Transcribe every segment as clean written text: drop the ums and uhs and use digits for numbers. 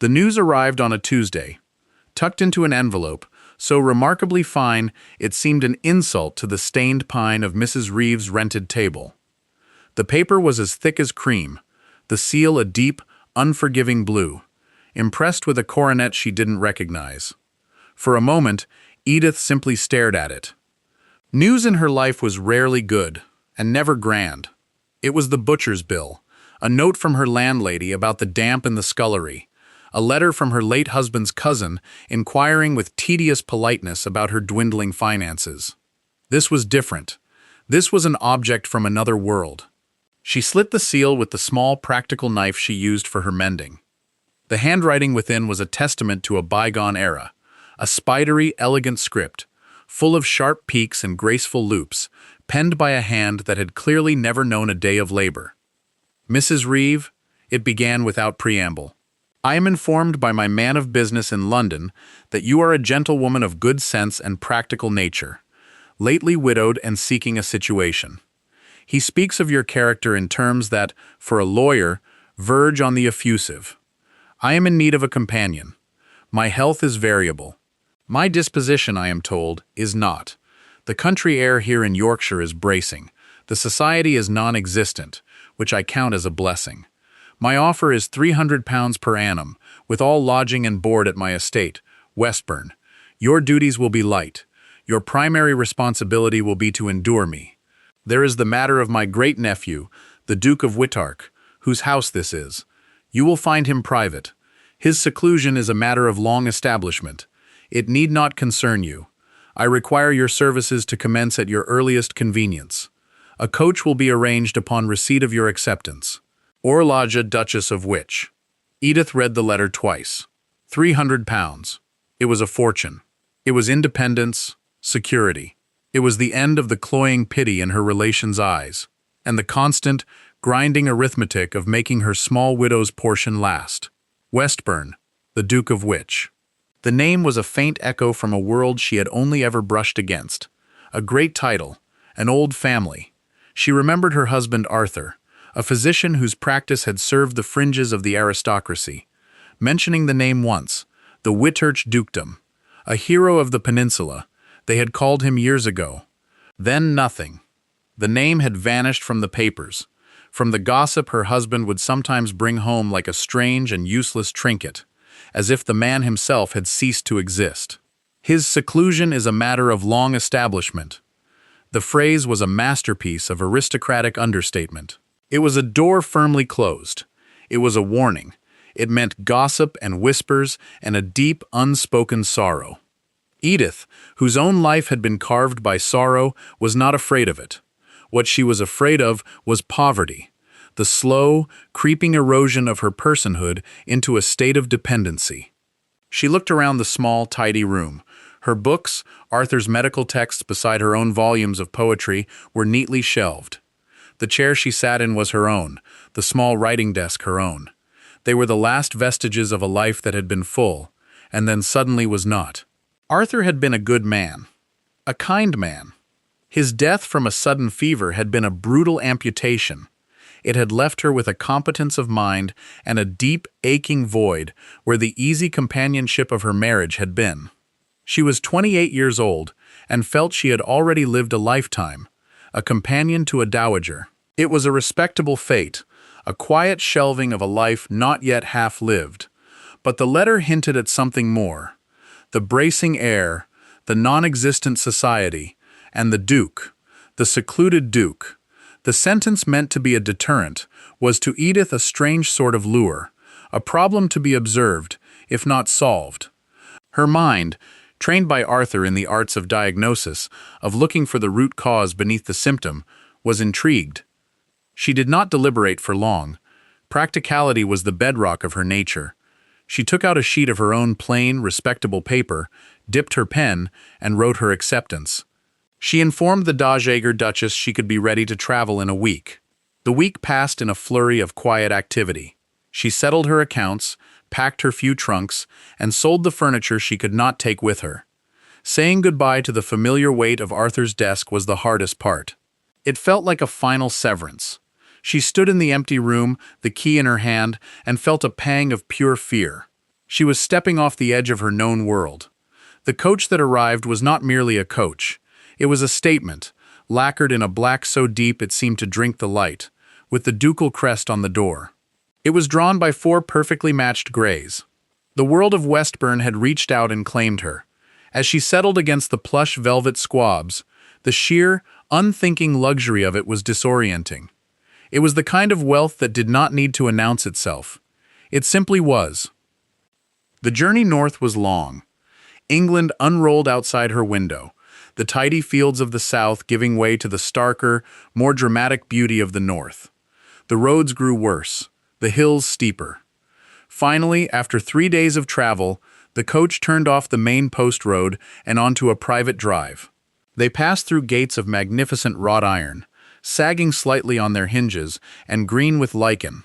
The news arrived on a Tuesday, tucked into an envelope, so remarkably fine it seemed an insult to the stained pine of Mrs. Reeves' rented table. The paper was as thick as cream, the seal a deep, unforgiving blue, impressed with a coronet she didn't recognize. For a moment, Edith simply stared at it. News in her life was rarely good, and never grand. It was the butcher's bill, a note from her landlady about the damp in the scullery, a letter from her late husband's cousin inquiring with tedious politeness about her dwindling finances. This was different. This was an object from another world. She slit the seal with the small practical knife she used for her mending. The handwriting within was a testament to a bygone era, a spidery, elegant script, full of sharp peaks and graceful loops, penned by a hand that had clearly never known a day of labor. Mrs. Reeve, it began without preamble. I am informed by my man of business in London that you are a gentlewoman of good sense and practical nature, lately widowed and seeking a situation. He speaks of your character in terms that, for a lawyer, verge on the effusive. I am in need of a companion. My health is variable. My disposition, I am told, is not. The country air here in Yorkshire is bracing. The society is non-existent, which I count as a blessing. My offer is £300 per annum, with all lodging and board at my estate, Westburn. Your duties will be light. Your primary responsibility will be to endure me. There is the matter of my great-nephew, the Duke of Witch, whose house this is. You will find him private. His seclusion is a matter of long establishment. It need not concern you. I require your services to commence at your earliest convenience. A coach will be arranged upon receipt of your acceptance. Orlaja, Duchess of Witch. Edith read the letter twice. £300. It was a fortune. It was independence, security. It was the end of the cloying pity in her relation's eyes, and the constant, grinding arithmetic of making her small widow's portion last. Westburn, the Duke of Witch. The name was a faint echo from a world she had only ever brushed against. A great title, an old family. She remembered her husband Arthur, a physician whose practice had served the fringes of the aristocracy. Mentioning the name once, the Whitchurch dukedom, a hero of the peninsula, they had called him years ago. Then nothing. The name had vanished from the papers, from the gossip her husband would sometimes bring home like a strange and useless trinket, as if the man himself had ceased to exist. His seclusion is a matter of long establishment. The phrase was a masterpiece of aristocratic understatement. It was a door firmly closed. It was a warning. It meant gossip and whispers and a deep, unspoken sorrow. Edith, whose own life had been carved by sorrow, was not afraid of it. What she was afraid of was poverty, the slow, creeping erosion of her personhood into a state of dependency. She looked around the small, tidy room. Her books, Arthur's medical texts beside her own volumes of poetry, were neatly shelved. The chair she sat in was her own, the small writing desk her own. They were the last vestiges of a life that had been full, and then suddenly was not. Arthur had been a good man, a kind man. His death from a sudden fever had been a brutal amputation. It had left her with a competence of mind and a deep, aching void where the easy companionship of her marriage had been. She was 28 years old and felt she had already lived a lifetime, a companion to a dowager. It was a respectable fate, a quiet shelving of a life not yet half lived. But the letter hinted at something more. The bracing air, the non-existent society, and the Duke, the secluded Duke. The sentence meant to be a deterrent was to Edith a strange sort of lure, a problem to be observed, if not solved. Her mind, trained by Arthur in the arts of diagnosis, of looking for the root cause beneath the symptom, was intrigued. She did not deliberate for long. Practicality was the bedrock of her nature. She took out a sheet of her own plain, respectable paper, dipped her pen, and wrote her acceptance. She informed the Dowager Duchess she could be ready to travel in a week. The week passed in a flurry of quiet activity. She settled her accounts, packed her few trunks, and sold the furniture she could not take with her. Saying goodbye to the familiar weight of Arthur's desk was the hardest part. It felt like a final severance. She stood in the empty room, the key in her hand, and felt a pang of pure fear. She was stepping off the edge of her known world. The coach that arrived was not merely a coach. It was a statement, lacquered in a black so deep it seemed to drink the light, with the ducal crest on the door. It was drawn by 4 perfectly matched grays. The world of Westburn had reached out and claimed her. As she settled against the plush velvet squabs, the sheer, unthinking luxury of it was disorienting. It was the kind of wealth that did not need to announce itself. It simply was. The journey north was long. England unrolled outside her window, the tidy fields of the south giving way to the starker, more dramatic beauty of the north. The roads grew worse, the hills steeper. Finally, after 3 days of travel, the coach turned off the main post road and onto a private drive. They passed through gates of magnificent wrought iron, sagging slightly on their hinges and green with lichen.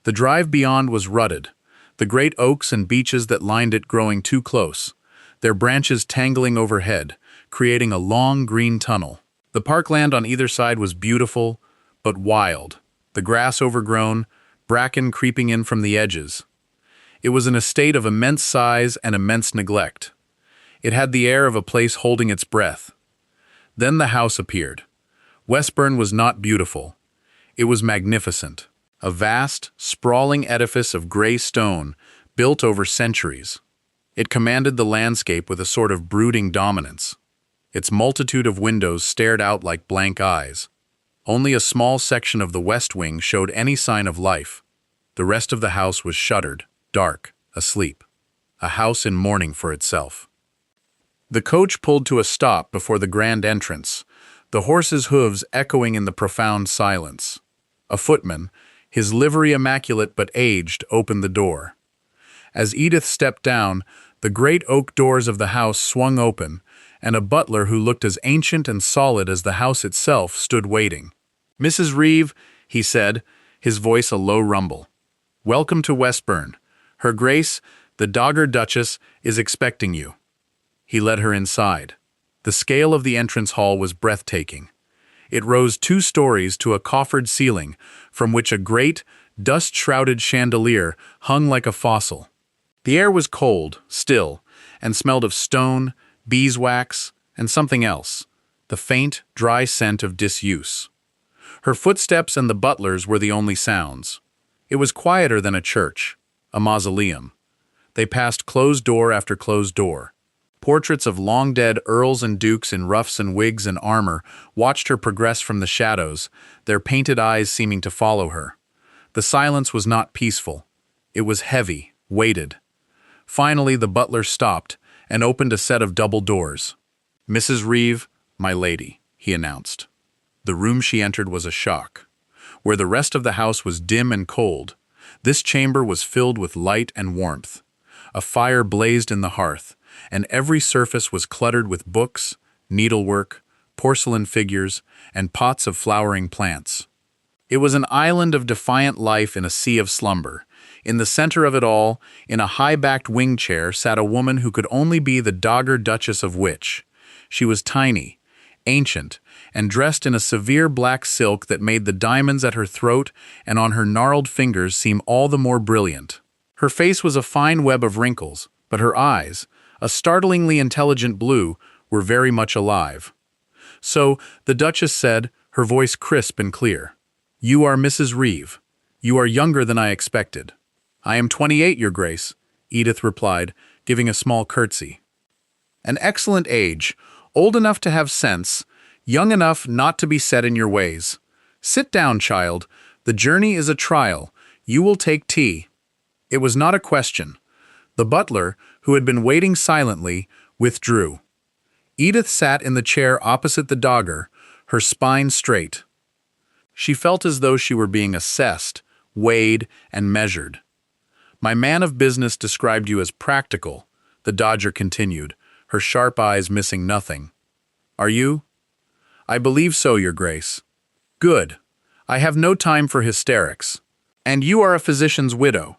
The drive beyond was rutted, the great oaks and beeches that lined it growing too close, their branches tangling overhead, creating a long green tunnel. The parkland on either side was beautiful, but wild, the grass overgrown, bracken creeping in from the edges. It was an estate of immense size and immense neglect. It had the air of a place holding its breath. Then the house appeared. Westburn was not beautiful. It was magnificent. A vast, sprawling edifice of gray stone, built over centuries. It commanded the landscape with a sort of brooding dominance. Its multitude of windows stared out like blank eyes. Only a small section of the west wing showed any sign of life. The rest of the house was shuttered, dark, asleep. A house in mourning for itself. The coach pulled to a stop before the grand entrance, the horse's hooves echoing in the profound silence. A footman, his livery immaculate but aged, opened the door. As Edith stepped down, the great oak doors of the house swung open, and a butler who looked as ancient and solid as the house itself stood waiting. "Mrs. Reeve," he said, his voice a low rumble. "Welcome to Westburn. Her Grace, the Dogger Duchess, is expecting you." He led her inside. The scale of the entrance hall was breathtaking. It rose 2 stories to a coffered ceiling, from which a great, dust-shrouded chandelier hung like a fossil. The air was cold, still, and smelled of stone, beeswax, and something else, the faint, dry scent of disuse. Her footsteps and the butler's were the only sounds. It was quieter than a church, a mausoleum. They passed closed door after closed door. Portraits of long-dead earls and dukes in ruffs and wigs and armor watched her progress from the shadows, their painted eyes seeming to follow her. The silence was not peaceful. It was heavy, weighted. Finally, the butler stopped and opened a set of double doors. "Mrs. Reeve, my lady," he announced. The room she entered was a shock. Where the rest of the house was dim and cold, this chamber was filled with light and warmth. A fire blazed in the hearth, and every surface was cluttered with books, needlework, porcelain figures, and pots of flowering plants. It was an island of defiant life in a sea of slumber. In the center of it all, in a high-backed wing chair, sat a woman who could only be the Dogger Duchess of Witch. She was tiny, ancient, and dressed in a severe black silk that made the diamonds at her throat and on her gnarled fingers seem all the more brilliant. Her face was a fine web of wrinkles, but her eyes, a startlingly intelligent blue, were very much alive. So, the Duchess said, her voice crisp and clear, "You are Mrs. Reeve. You are younger than I expected." "I am 28, Your Grace," Edith replied, giving a small curtsy. "An excellent age, old enough to have sense, young enough not to be set in your ways. Sit down, child. The journey is a trial. You will take tea." It was not a question. The butler, who had been waiting silently, withdrew. Edith sat in the chair opposite the Dogger, her spine straight. She felt as though she were being assessed, weighed, and measured. "My man of business described you as practical," the Dodger continued, her sharp eyes missing nothing. "Are you?" "I believe so, Your Grace." "Good. I have no time for hysterics. And you are a physician's widow.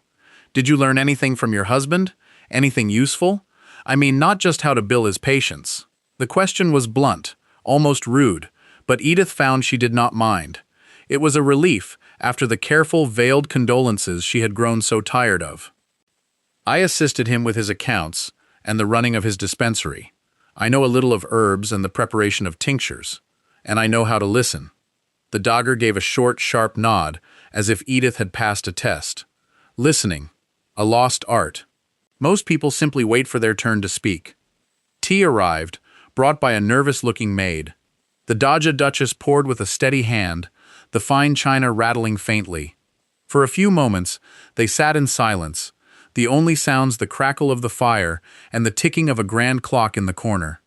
Did you learn anything from your husband? Anything useful? I mean, not just how to bill his patients." The question was blunt, almost rude, but Edith found she did not mind. It was a relief after the careful, veiled condolences she had grown so tired of. I assisted him with his accounts and the running of his dispensary. I know a little of herbs and the preparation of tinctures, and I know how to listen. The dogger gave a short, sharp nod, as if Edith had passed a test. Listening, a lost art. Most people simply wait for their turn to speak. Tea arrived, brought by a nervous-looking maid. The Doja Duchess poured with a steady hand, the fine china rattling faintly. For a few moments, they sat in silence, the only sounds the crackle of the fire and the ticking of a grand clock in the corner.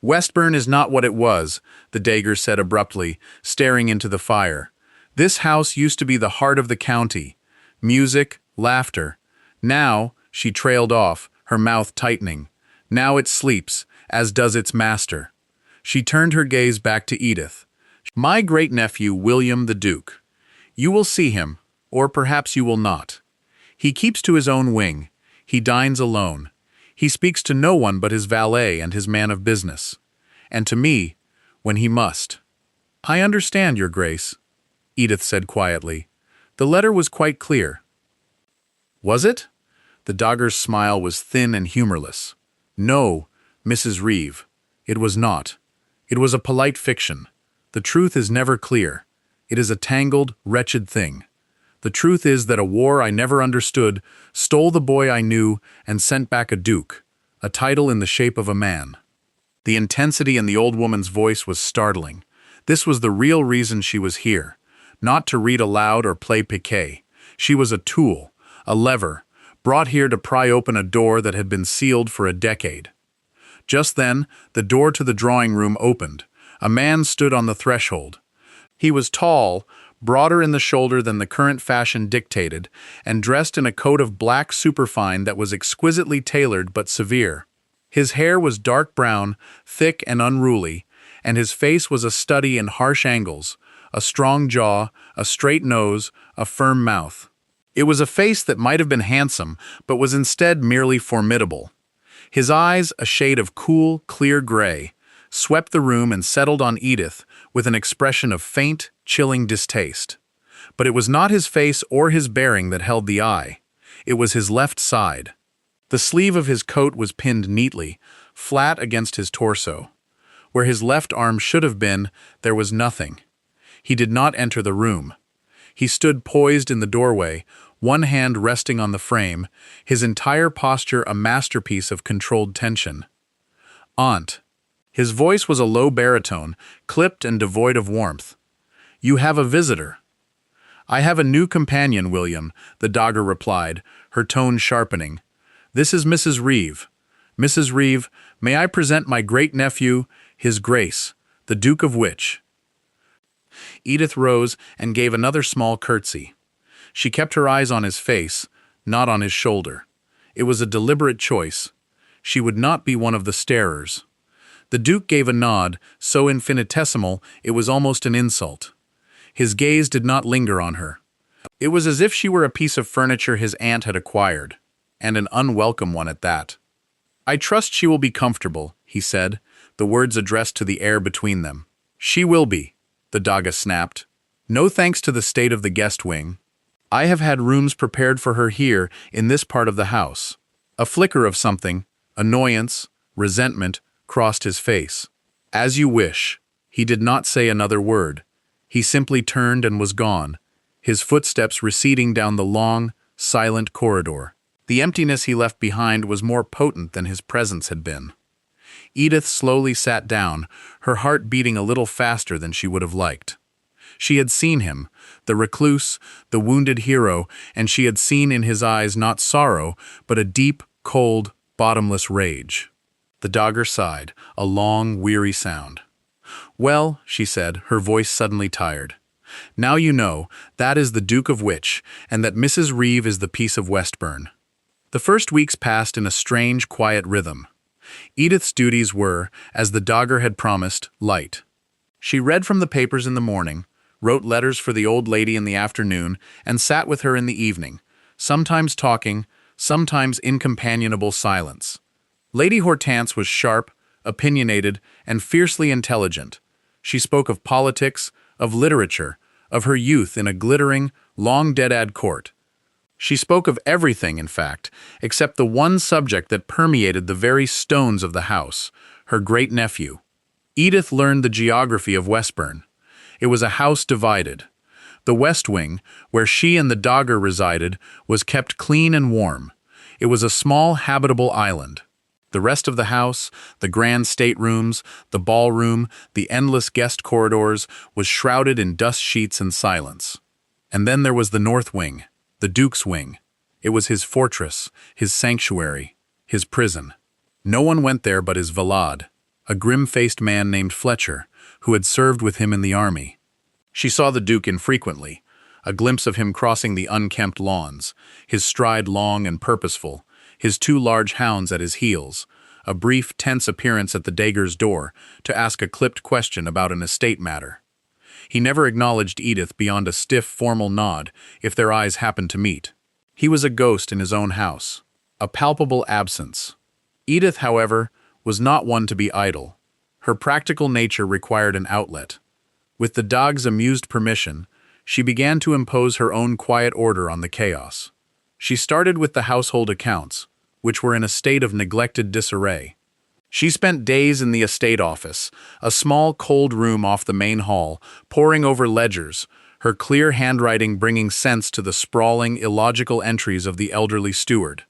"Westburn is not what it was," the Dagger said abruptly, staring into the fire. "This house used to be the heart of the county. Music, laughter. Now," she trailed off, her mouth tightening, "now it sleeps, as does its master." She turned her gaze back to Edith. "My great-nephew, William the Duke. You will see him, or perhaps you will not. He keeps to his own wing. He dines alone. He speaks to no one but his valet and his man of business. And to me, when he must." "I understand, Your Grace," Edith said quietly. "The letter was quite clear." "Was it?" The dogger's smile was thin and humorless. "No, Mrs. Reeve, it was not. It was a polite fiction. The truth is never clear. It is a tangled, wretched thing. The truth is that a war I never understood stole the boy I knew and sent back a duke, a title in the shape of a man." The intensity in the old woman's voice was startling. This was the real reason she was here, not to read aloud or play piquet. She was a tool, a lever, brought here to pry open a door that had been sealed for a decade. Just then, the door to the drawing room opened. A man stood on the threshold. He was tall, broader in the shoulder than the current fashion dictated, and dressed in a coat of black superfine that was exquisitely tailored but severe. His hair was dark brown, thick and unruly, and his face was a study in harsh angles, a strong jaw, a straight nose, a firm mouth. It was a face that might have been handsome, but was instead merely formidable. His eyes, a shade of cool, clear gray, swept the room and settled on Edith with an expression of faint, chilling distaste. But it was not his face or his bearing that held the eye. It was his left side. The sleeve of his coat was pinned neatly, flat against his torso. Where his left arm should have been, there was nothing. He did not enter the room. He stood poised in the doorway, one hand resting on the frame, his entire posture a masterpiece of controlled tension. "Aunt." His voice was a low baritone, clipped and devoid of warmth. "You have a visitor." "I have a new companion, William," the dogger replied, her tone sharpening. "This is Mrs. Reeve. Mrs. Reeve, may I present my great-nephew, His Grace, the Duke of Witch." Edith rose and gave another small curtsy. She kept her eyes on his face, not on his shoulder. It was a deliberate choice. She would not be one of the starers. The Duke gave a nod, so infinitesimal it was almost an insult. His gaze did not linger on her. It was as if she were a piece of furniture his aunt had acquired, and an unwelcome one at that. "I trust she will be comfortable," he said, the words addressed to the air between them. "She will be," the dogga snapped. "No thanks to the state of the guest wing. I have had rooms prepared for her here in this part of the house." A flicker of something, annoyance, resentment, crossed his face. "As you wish." He did not say another word. He simply turned and was gone, his footsteps receding down the long, silent corridor. The emptiness he left behind was more potent than his presence had been. Edith slowly sat down, her heart beating a little faster than she would have liked. She had seen him, the recluse, the wounded hero, and she had seen in his eyes not sorrow, but a deep, cold, bottomless rage. The dogger sighed, a long, weary sound. "Well," she said, her voice suddenly tired. "Now you know, that is the Duke of Witch, and that Mrs. Reeve is the Peace of Westburn." The first weeks passed in a strange, quiet rhythm. Edith's duties were, as the dogger had promised, light. She read from the papers in the morning, wrote letters for the old lady in the afternoon, and sat with her in the evening, sometimes talking, sometimes in companionable silence. Lady Hortense was sharp, opinionated, and fiercely intelligent. She spoke of politics, of literature, of her youth in a glittering, long-dead-ad court. She spoke of everything, in fact, except the one subject that permeated the very stones of the house, her great-nephew. Edith learned the geography of Westburn. It was a house divided. The west wing, where she and the dogger resided, was kept clean and warm. It was a small, habitable island. The rest of the house, the grand staterooms, the ballroom, the endless guest corridors, was shrouded in dust sheets and silence. And then there was the north wing, the Duke's wing. It was his fortress, his sanctuary, his prison. No one went there but his Valad, a grim-faced man named Fletcher, who had served with him in the army. She saw the Duke infrequently, a glimpse of him crossing the unkempt lawns, his stride long and purposeful, his two large hounds at his heels, a brief, tense appearance at the Dagger's door to ask a clipped question about an estate matter. He never acknowledged Edith beyond a stiff, formal nod if their eyes happened to meet. He was a ghost in his own house, a palpable absence. Edith, however, was not one to be idle. Her practical nature required an outlet. With the dog's amused permission, she began to impose her own quiet order on the chaos. She started with the household accounts, which were in a state of neglected disarray. She spent days in the estate office, a small, cold room off the main hall, poring over ledgers, her clear handwriting bringing sense to the sprawling, illogical entries of the elderly steward.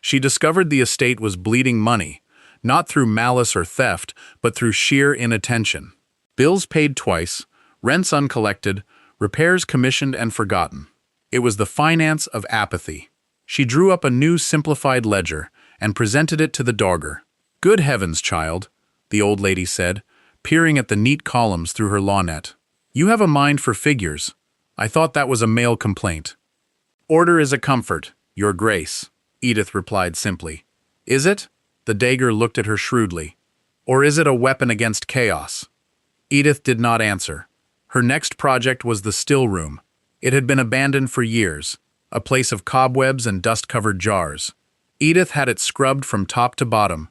She discovered the estate was bleeding money, not through malice or theft, but through sheer inattention. Bills paid twice, rents uncollected, repairs commissioned and forgotten. It was the finance of apathy. She drew up a new simplified ledger and presented it to the dogger. "Good heavens, child," the old lady said, peering at the neat columns through her lorgnette. "You have a mind for figures. I thought that was a male complaint." "Order is a comfort, your grace," Edith replied simply. "Is it?" The Dagger looked at her shrewdly. "Or is it a weapon against chaos?" Edith did not answer. Her next project was the still room. It had been abandoned for years, a place of cobwebs and dust-covered jars. Edith had it scrubbed from top to bottom.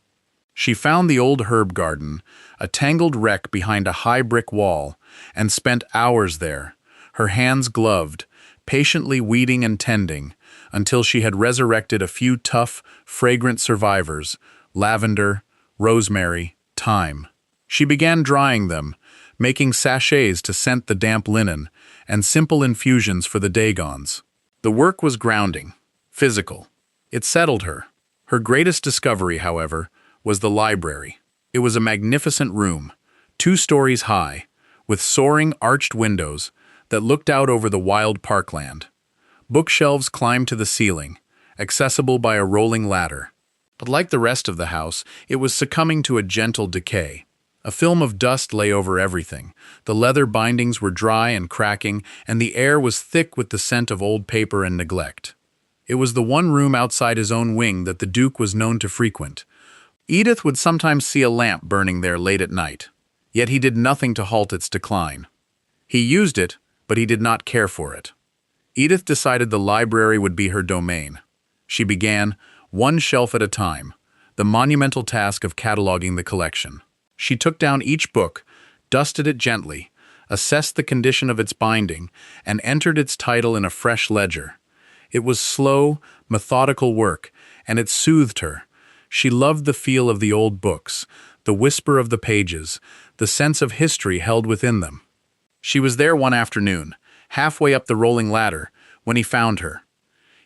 She found the old herb garden, a tangled wreck behind a high brick wall, and spent hours there, her hands gloved, patiently weeding and tending, until she had resurrected a few tough, fragrant survivors: lavender, rosemary, thyme. She began drying them, making sachets to scent the damp linen, and simple infusions for the Dagons. The work was grounding, physical. It settled her. Her greatest discovery, however, was the library. It was a magnificent room, 2 stories high, with soaring, arched windows that looked out over the wild parkland. Bookshelves climbed to the ceiling, accessible by a rolling ladder. But like the rest of the house, it was succumbing to a gentle decay. A film of dust lay over everything. The leather bindings were dry and cracking, and the air was thick with the scent of old paper and neglect. It was the one room outside his own wing that the Duke was known to frequent. Edith would sometimes see a lamp burning there late at night, yet he did nothing to halt its decline. He used it, but he did not care for it. Edith decided the library would be her domain. She began, one shelf at a time, the monumental task of cataloging the collection. She took down each book, dusted it gently, assessed the condition of its binding, and entered its title in a fresh ledger. It was slow, methodical work, and it soothed her. She loved the feel of the old books, the whisper of the pages, the sense of history held within them. She was there one afternoon, halfway up the rolling ladder, when he found her.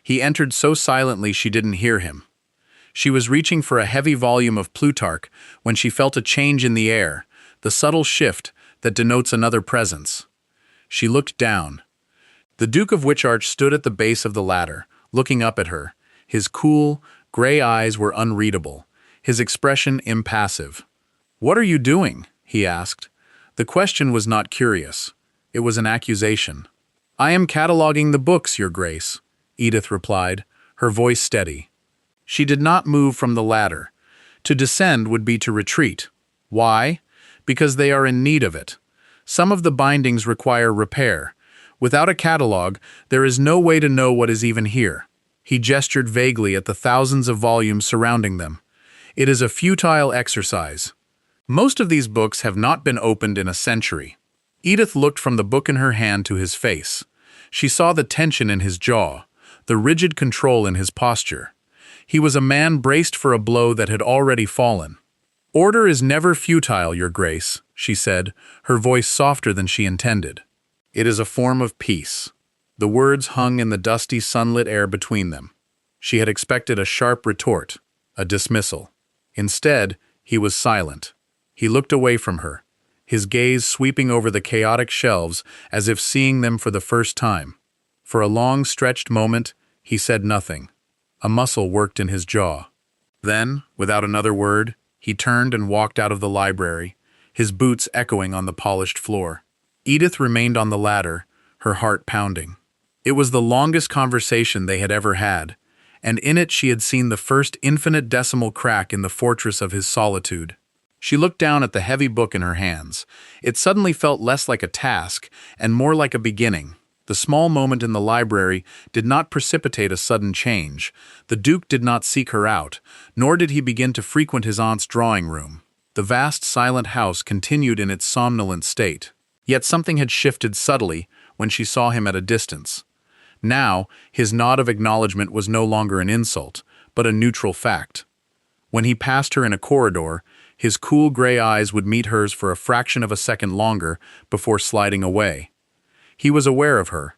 He entered so silently she didn't hear him. She was reaching for a heavy volume of Plutarch when she felt a change in the air, the subtle shift that denotes another presence. She looked down. The Duke of Witch stood at the base of the ladder, looking up at her. His cool, gray eyes were unreadable, his expression impassive. "What are you doing?" he asked. The question was not curious. It was an accusation. "I am cataloging the books, Your Grace," Edith replied, her voice steady. She did not move from the ladder. To descend would be to retreat. Why? Because they are in need of it. Some of the bindings require repair. Without a catalog, there is no way to know what is even here. He gestured vaguely at the thousands of volumes surrounding them. It is a futile exercise. Most of these books have not been opened in a century. Edith looked from the book in her hand to his face. She saw the tension in his jaw, the rigid control in his posture. He was a man braced for a blow that had already fallen. "Order is never futile, Your Grace," she said, her voice softer than she intended. "It is a form of peace." The words hung in the dusty, sunlit air between them. She had expected a sharp retort, a dismissal. Instead, he was silent. He looked away from her, his gaze sweeping over the chaotic shelves as if seeing them for the first time. For a long, stretched moment, he said nothing. A muscle worked in his jaw. Then, without another word, he turned and walked out of the library, his boots echoing on the polished floor. Edith remained on the ladder, her heart pounding. It was the longest conversation they had ever had, and in it she had seen the first infinite decimal crack in the fortress of his solitude. She looked down at the heavy book in her hands. It suddenly felt less like a task and more like a beginning. The small moment in the library did not precipitate a sudden change. The Duke did not seek her out, nor did he begin to frequent his aunt's drawing room. The vast, silent house continued in its somnolent state. Yet something had shifted subtly when she saw him at a distance. Now, his nod of acknowledgement was no longer an insult, but a neutral fact. When he passed her in a corridor, his cool gray eyes would meet hers for a fraction of a second longer before sliding away. He was aware of her.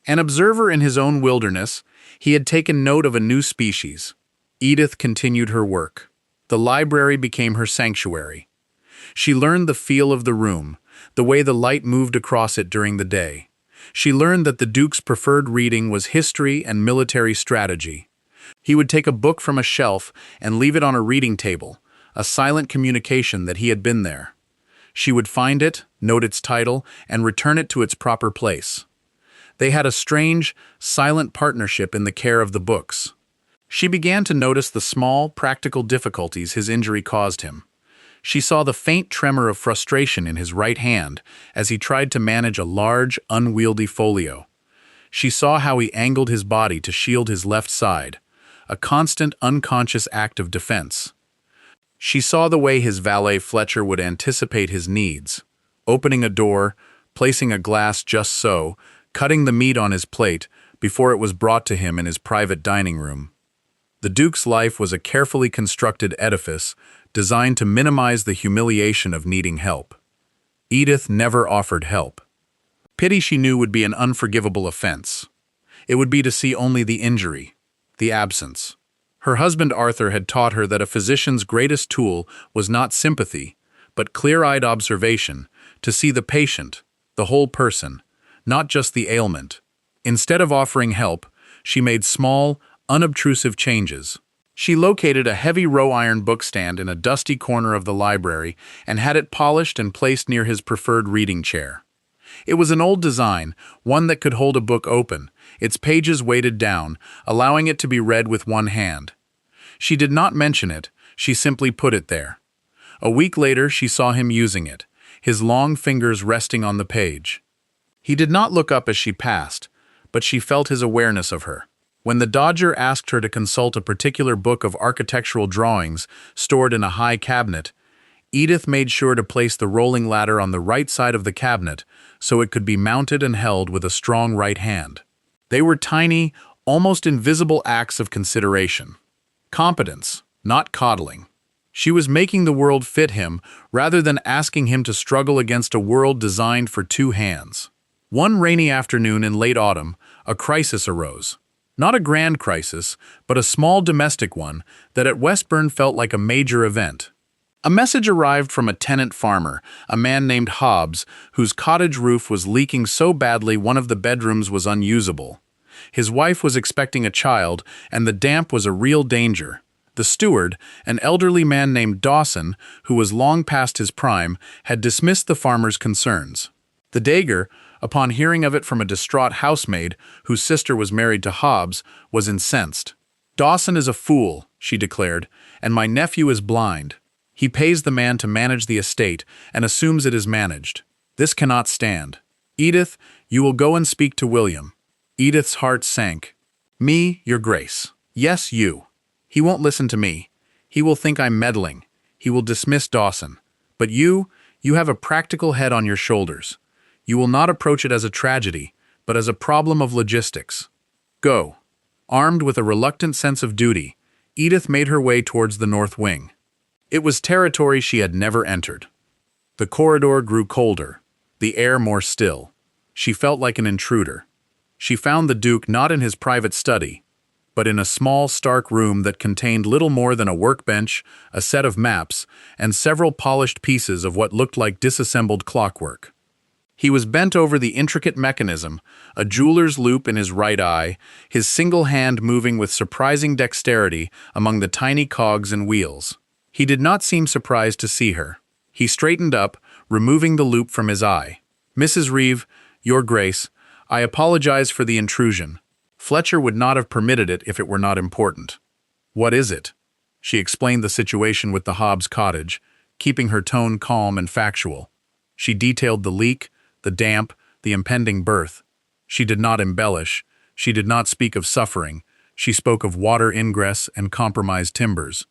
An observer in his own wilderness, he had taken note of a new species. Edith continued her work. The library became her sanctuary. She learned the feel of the room, the way the light moved across it during the day. She learned that the Duke's preferred reading was history and military strategy. He would take a book from a shelf and leave it on a reading table, a silent communication that he had been there. She would find it, note its title, and return it to its proper place. They had a strange, silent partnership in the care of the books. She began to notice the small, practical difficulties his injury caused him. She saw the faint tremor of frustration in his right hand as he tried to manage a large, unwieldy folio. She saw how he angled his body to shield his left side, a constant, unconscious act of defense. She saw the way his valet Fletcher would anticipate his needs, opening a door, placing a glass just so, cutting the meat on his plate before it was brought to him in his private dining room. The Duke's life was a carefully constructed edifice designed to minimize the humiliation of needing help. Edith never offered help. Pity, she knew, would be an unforgivable offense. It would be to see only the injury, the absence. Her husband Arthur had taught her that a physician's greatest tool was not sympathy, but clear-eyed observation, to see the patient, the whole person, not just the ailment. Instead of offering help, she made small, unobtrusive changes. She located a heavy row-iron bookstand in a dusty corner of the library and had it polished and placed near his preferred reading chair. It was an old design, one that could hold a book open, its pages weighted down, allowing it to be read with one hand. She did not mention it, she simply put it there. A week later, she saw him using it, his long fingers resting on the page. He did not look up as she passed, but she felt his awareness of her. When the Dodger asked her to consult a particular book of architectural drawings stored in a high cabinet, Edith made sure to place the rolling ladder on the right side of the cabinet so it could be mounted and held with a strong right hand. They were tiny, almost invisible acts of consideration. Competence, not coddling. She was making the world fit him rather than asking him to struggle against a world designed for two hands. One rainy afternoon in late autumn, a crisis arose. Not a grand crisis, but a small domestic one that at Westburn felt like a major event. A message arrived from a tenant farmer, a man named Hobbs, whose cottage roof was leaking so badly one of the bedrooms was unusable. His wife was expecting a child, and the damp was a real danger. The steward, an elderly man named Dawson, who was long past his prime, had dismissed the farmer's concerns. The Dagger, upon hearing of it from a distraught housemaid whose sister was married to Hobbs, was incensed. "Dawson is a fool," she declared, "and my nephew is blind. He pays the man to manage the estate and assumes it is managed. This cannot stand. Edith, you will go and speak to William." Edith's heart sank. "Me, Your Grace. Yes, you. He won't listen to me. He will think I'm meddling. He will dismiss Dawson. But you have a practical head on your shoulders. You will not approach it as a tragedy, but as a problem of logistics. Go." Armed with a reluctant sense of duty, Edith made her way towards the north wing. It was territory she had never entered. The corridor grew colder, the air more still. She felt like an intruder. She found the Duke not in his private study, but in a small, stark room that contained little more than a workbench, a set of maps, and several polished pieces of what looked like disassembled clockwork. He was bent over the intricate mechanism, a jeweler's loop in his right eye, his single hand moving with surprising dexterity among the tiny cogs and wheels. He did not seem surprised to see her. He straightened up, removing the loop from his eye. "Mrs. Reeve, Your Grace, I apologize for the intrusion. Fletcher would not have permitted it if it were not important." "What is it?" She explained the situation with the Hobbs cottage, keeping her tone calm and factual. She detailed the leak, the damp, the impending birth. She did not embellish. She did not speak of suffering. She spoke of water ingress and compromised timbers.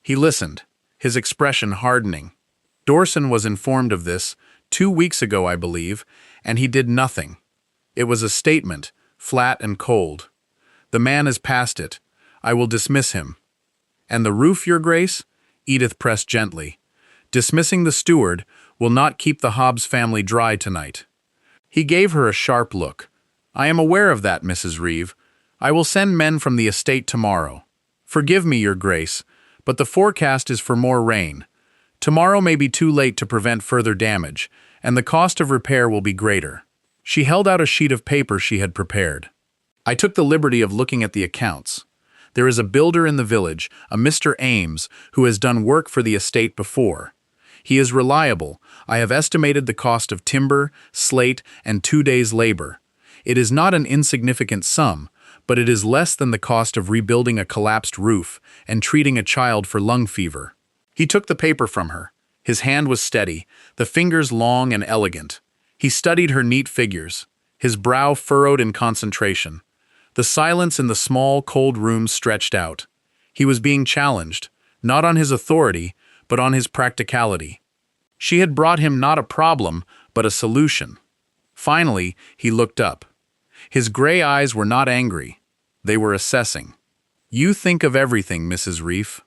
He listened, his expression hardening. Dorson was informed of this 2 weeks ago, I believe, and he did nothing. It was a statement, flat and cold. "The man is past it. I will dismiss him." "And the roof, Your Grace?" Edith pressed gently. "Dismissing the steward will not keep the Hobbs family dry tonight." He gave her a sharp look. "I am aware of that, Mrs. Reeve. I will send men from the estate tomorrow. Forgive me, Your Grace, but the forecast is for more rain. Tomorrow may be too late to prevent further damage, and the cost of repair will be greater." She held out a sheet of paper she had prepared. "I took the liberty of looking at the accounts. There is a builder in the village, a Mr. Ames, who has done work for the estate before. He is reliable. I have estimated the cost of timber, slate, and 2 days' labor. It is not an insignificant sum, but it is less than the cost of rebuilding a collapsed roof and treating a child for lung fever." He took the paper from her. His hand was steady, the fingers long and elegant. He studied her neat figures, his brow furrowed in concentration. The silence in the small, cold room stretched out. He was being challenged, not on his authority, but on his practicality. She had brought him not a problem, but a solution. Finally, he looked up. His gray eyes were not angry. They were assessing. "You think of everything, Mrs. Reeve.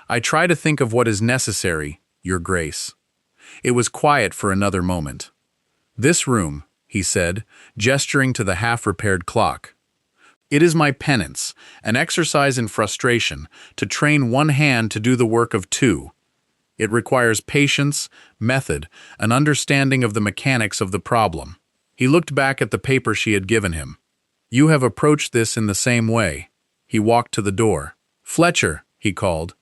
I try to think of what is necessary, Your Grace." It was quiet for another moment. "This room," he said, gesturing to the half-repaired clock. "It is my penance, an exercise in frustration, to train one hand to do the work of two. It requires patience, method, an understanding of the mechanics of the problem." He looked back at the paper she had given him. "You have approached this in the same way." He walked to the door. "Fletcher," he called.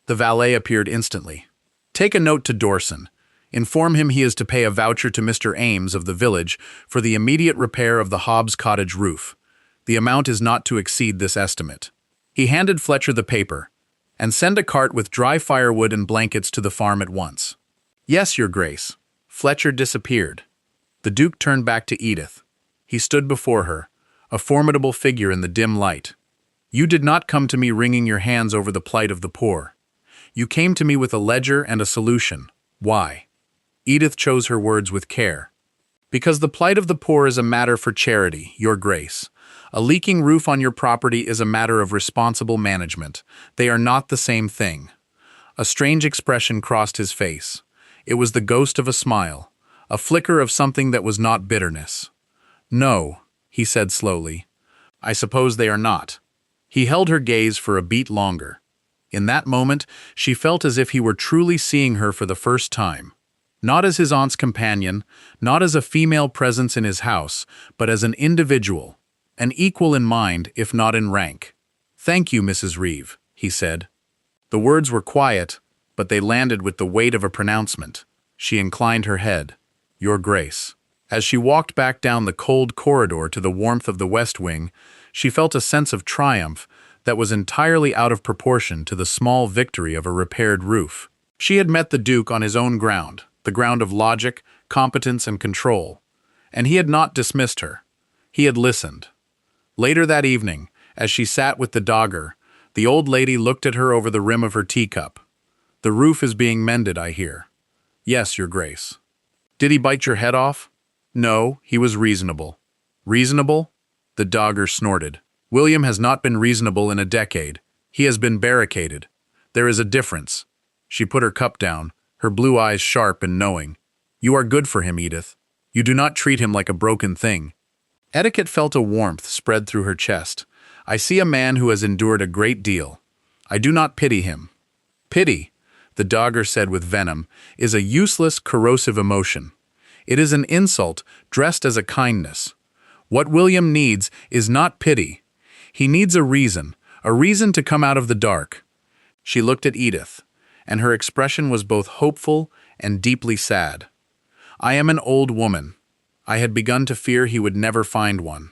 The valet appeared instantly. "Take a note to Dorson. Inform him he is to pay a voucher to Mr. Ames of the village for the immediate repair of the Hobbs cottage roof. The amount is not to exceed this estimate." He handed Fletcher the paper. "And send a cart with dry firewood and blankets to the farm at once." "Yes, Your Grace." Fletcher disappeared. The Duke turned back to Edith. He stood before her, a formidable figure in the dim light. "You did not come to me wringing your hands over the plight of the poor. You came to me with a ledger and a solution. Why?" Edith chose her words with care. "Because the plight of the poor is a matter for charity, Your Grace. A leaking roof on your property is a matter of responsible management. They are not the same thing." A strange expression crossed his face. It was the ghost of a smile, a flicker of something that was not bitterness. "No," he said slowly. "I suppose they are not." He held her gaze for a beat longer. In that moment, she felt as if he were truly seeing her for the first time. Not as his aunt's companion, not as a female presence in his house, but as an individual, an equal in mind, if not in rank. "Thank you, Mrs. Reeve," he said. The words were quiet, but they landed with the weight of a pronouncement. She inclined her head. "Your Grace." As she walked back down the cold corridor to the warmth of the West Wing, she felt a sense of triumph that was entirely out of proportion to the small victory of a repaired roof. She had met the Duke on his own ground, the ground of logic, competence, and control, and he had not dismissed her. He had listened. Later that evening, as she sat with the dogger, the old lady looked at her over the rim of her teacup. "The roof is being mended, I hear." "Yes, Your Grace." "Did he bite your head off?" "No, he was reasonable." "Reasonable?" The dogger snorted. William has not been reasonable in a decade. He has been barricaded. There is a difference. She put her cup down, her blue eyes sharp and knowing. You are good for him, Edith. You do not treat him like a broken thing. Etiquette felt a warmth spread through her chest. I see a man who has endured a great deal. I do not pity him. Pity, the dogger said with venom, is a useless, corrosive emotion. It is an insult dressed as a kindness. What William needs is not pity. He needs a reason to come out of the dark. She looked at Edith, and her expression was both hopeful and deeply sad. I am an old woman. I had begun to fear he would never find one.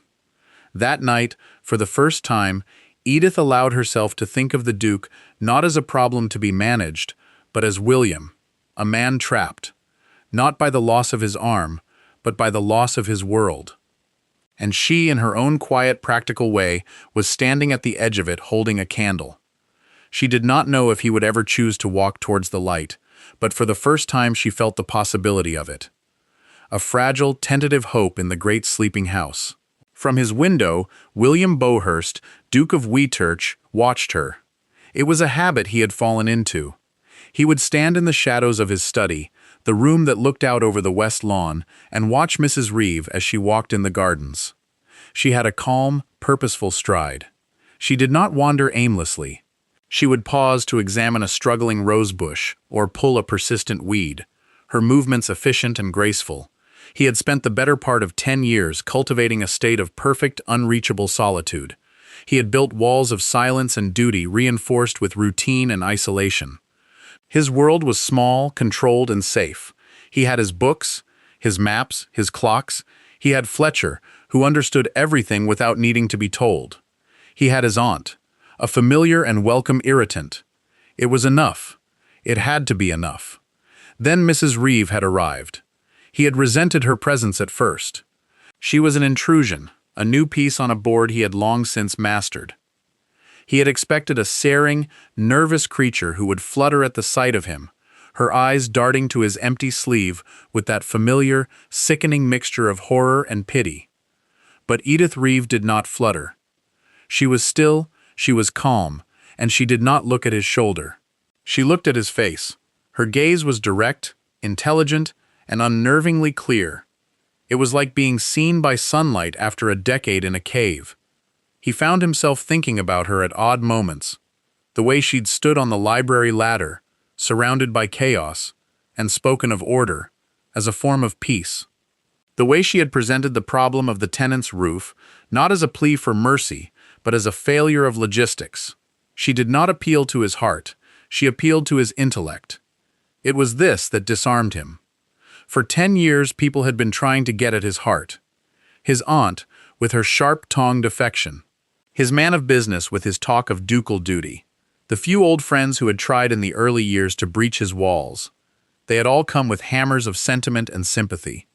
That night, for the first time, Edith allowed herself to think of the Duke not as a problem to be managed, but as William, a man trapped, not by the loss of his arm, but by the loss of his world. And she, in her own quiet, practical way, was standing at the edge of it holding a candle. She did not know if he would ever choose to walk towards the light, but for the first time she felt the possibility of it. A fragile, tentative hope in the great sleeping house. From his window, William Beauhurst, Duke of Witch, watched her. It was a habit he had fallen into. He would stand in the shadows of his study, the room that looked out over the west lawn, and watch Mrs. Reeves as she walked in the gardens. She had a calm, purposeful stride. She did not wander aimlessly. She would pause to examine a struggling rosebush or pull a persistent weed, her movements efficient and graceful. He had spent the better part of 10 years cultivating a state of perfect, unreachable solitude. He had built walls of silence and duty reinforced with routine and isolation. His world was small, controlled, and safe. He had his books, his maps, his clocks. He had Fletcher, who understood everything without needing to be told. He had his aunt, a familiar and welcome irritant. It was enough. It had to be enough. Then Mrs. Reeves had arrived. He had resented her presence at first. She was an intrusion, a new piece on a board he had long since mastered. He had expected a staring, nervous creature who would flutter at the sight of him, her eyes darting to his empty sleeve with that familiar, sickening mixture of horror and pity. But Edith Reeves did not flutter. She was still, she was calm, and she did not look at his shoulder. She looked at his face. Her gaze was direct, intelligent, and unnervingly clear. It was like being seen by sunlight after a decade in a cave. He found himself thinking about her at odd moments, the way she'd stood on the library ladder, surrounded by chaos, and spoken of order, as a form of peace. The way she had presented the problem of the tenant's roof, not as a plea for mercy, but as a failure of logistics. She did not appeal to his heart, she appealed to his intellect. It was this that disarmed him. For 10 years people had been trying to get at his heart. His aunt, with her sharp-tongued affection. His man of business with his talk of ducal duty. The few old friends who had tried in the early years to breach his walls. They had all come with hammers of sentiment and sympathy.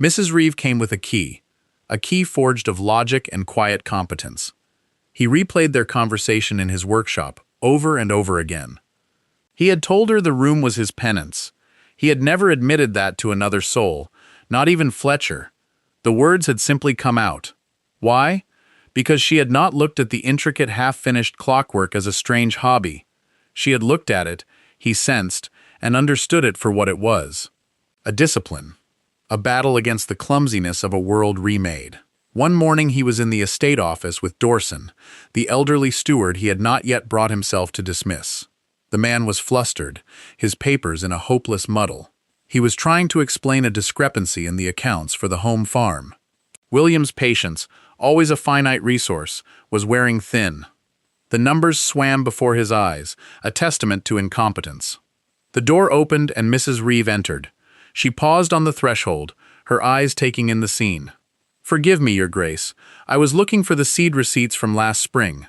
Mrs. Reeves came with a key forged of logic and quiet competence. He replayed their conversation in his workshop, over and over again. He had told her the room was his penance. He had never admitted that to another soul, not even Fletcher. The words had simply come out. Why? Because she had not looked at the intricate half-finished clockwork as a strange hobby. She had looked at it, he sensed, and understood it for what it was. A discipline. A battle against the clumsiness of a world remade. One morning he was in the estate office with Dorson, the elderly steward he had not yet brought himself to dismiss. The man was flustered, his papers in a hopeless muddle. He was trying to explain a discrepancy in the accounts for the home farm. William's patience, always a finite resource, was wearing thin. The numbers swam before his eyes, a testament to incompetence. The door opened and Mrs. Reeves entered. She paused on the threshold, her eyes taking in the scene. "Forgive me, Your Grace. I was looking for the seed receipts from last spring."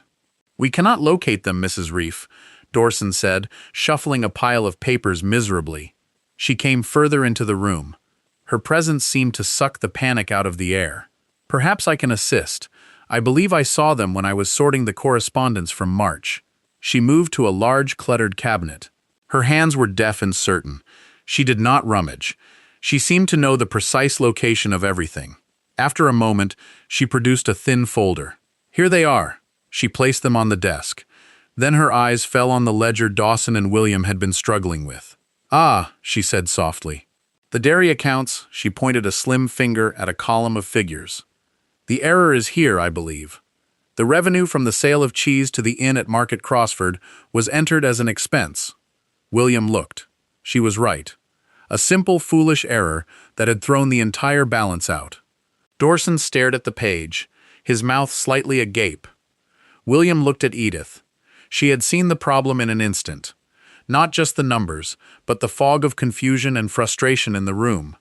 "We cannot locate them, Mrs. Reeves," Dorson said, shuffling a pile of papers miserably. She came further into the room. Her presence seemed to suck the panic out of the air. "Perhaps I can assist. I believe I saw them when I was sorting the correspondence from March." She moved to a large, cluttered cabinet. Her hands were deft and certain. She did not rummage. She seemed to know the precise location of everything. After a moment, she produced a thin folder. Here they are. She placed them on the desk. Then her eyes fell on the ledger Dawson and William had been struggling with. Ah, she said softly. The dairy accounts, she pointed a slim finger at a column of figures. The error is here, I believe. The revenue from the sale of cheese to the inn at Market Crossford was entered as an expense. William looked. She was right. A simple, foolish error that had thrown the entire balance out. Dawson stared at the page, his mouth slightly agape. William looked at Edith. She had seen the problem in an instant. Not just the numbers, but the fog of confusion and frustration in the room.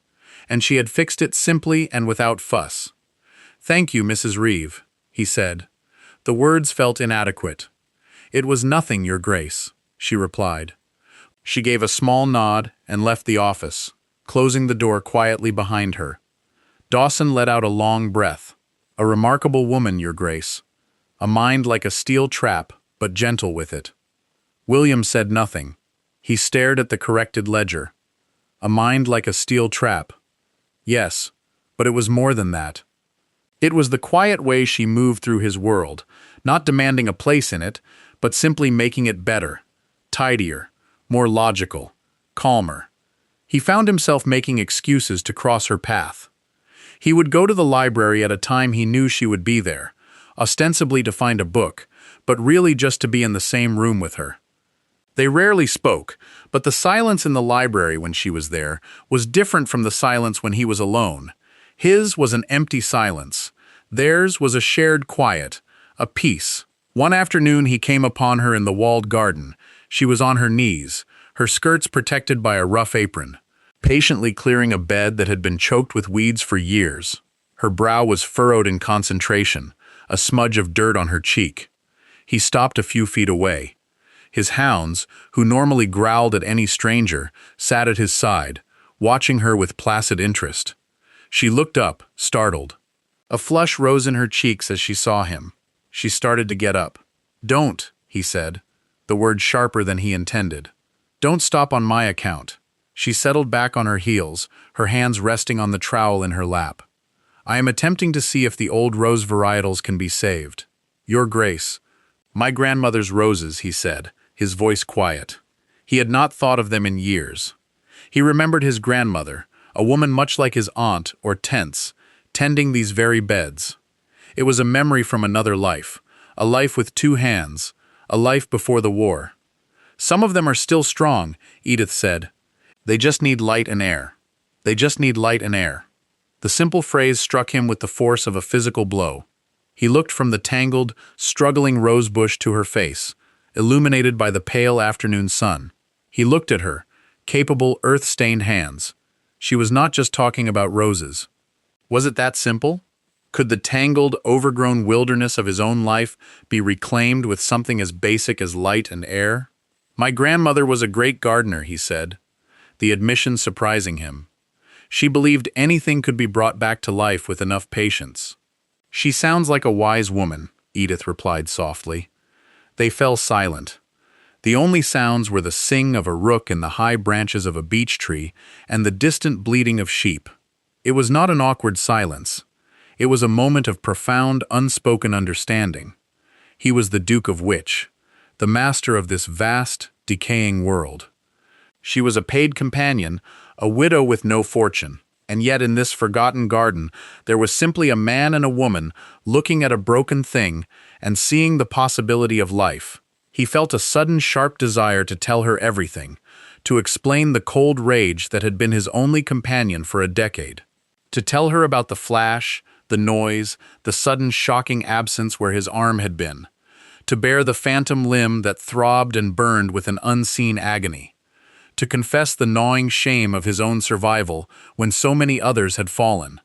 And she had fixed it simply and without fuss. "Thank you, Mrs. Reeve," he said. The words felt inadequate. "It was nothing, Your Grace," she replied. She gave a small nod and left the office, closing the door quietly behind her. Dawson let out a long breath. "A remarkable woman, Your Grace. A mind like a steel trap, but gentle with it." William said nothing. He stared at the corrected ledger. A mind like a steel trap. Yes, but it was more than that. It was the quiet way she moved through his world, not demanding a place in it, but simply making it better, tidier, more logical, calmer. He found himself making excuses to cross her path. He would go to the library at a time he knew she would be there, ostensibly to find a book, but really just to be in the same room with her. They rarely spoke, but the silence in the library when she was there was different from the silence when he was alone. His was an empty silence. Theirs was a shared quiet, a peace. One afternoon he came upon her in the walled garden. She was on her knees, her skirts protected by a rough apron, patiently clearing a bed that had been choked with weeds for years. Her brow was furrowed in concentration, a smudge of dirt on her cheek. He stopped a few feet away. His hounds, who normally growled at any stranger, sat at his side, watching her with placid interest. She looked up, startled. A flush rose in her cheeks as she saw him. She started to get up. "Don't," he said, the word sharper than he intended. "Don't stop on my account." She settled back on her heels, her hands resting on the trowel in her lap. "I am attempting to see if the old rose varietals can be saved. Your Grace." "My grandmother's roses," he said, his voice quiet. He had not thought of them in years. He remembered his grandmother, a woman much like his aunt or Tense, tending these very beds. It was a memory from another life, a life with two hands, a life before the war. "Some of them are still strong," Edith said. "They just need light and air. They just need light and air." The simple phrase struck him with the force of a physical blow. He looked from the tangled, struggling rosebush to her face, illuminated by the pale afternoon sun. He looked at her, capable, earth-stained hands. She was not just talking about roses. Was it that simple? Could the tangled, overgrown wilderness of his own life be reclaimed with something as basic as light and air? "My grandmother was a great gardener," he said, the admission surprising him. She believed anything could be brought back to life with enough patience. "She sounds like a wise woman," Edith replied softly. They fell silent. The only sounds were the sing of a rook in the high branches of a beech tree and the distant bleating of sheep. It was not an awkward silence. It was a moment of profound, unspoken understanding. He was the Duke of Witch, the master of this vast, decaying world. She was a paid companion, a widow with no fortune, and yet in this forgotten garden there was simply a man and a woman looking at a broken thing and seeing the possibility of life. He felt a sudden sharp desire to tell her everything, to explain the cold rage that had been his only companion for a decade, to tell her about the flash, the noise, the sudden shocking absence where his arm had been, to bare the phantom limb that throbbed and burned with an unseen agony, to confess the gnawing shame of his own survival when so many others had fallen.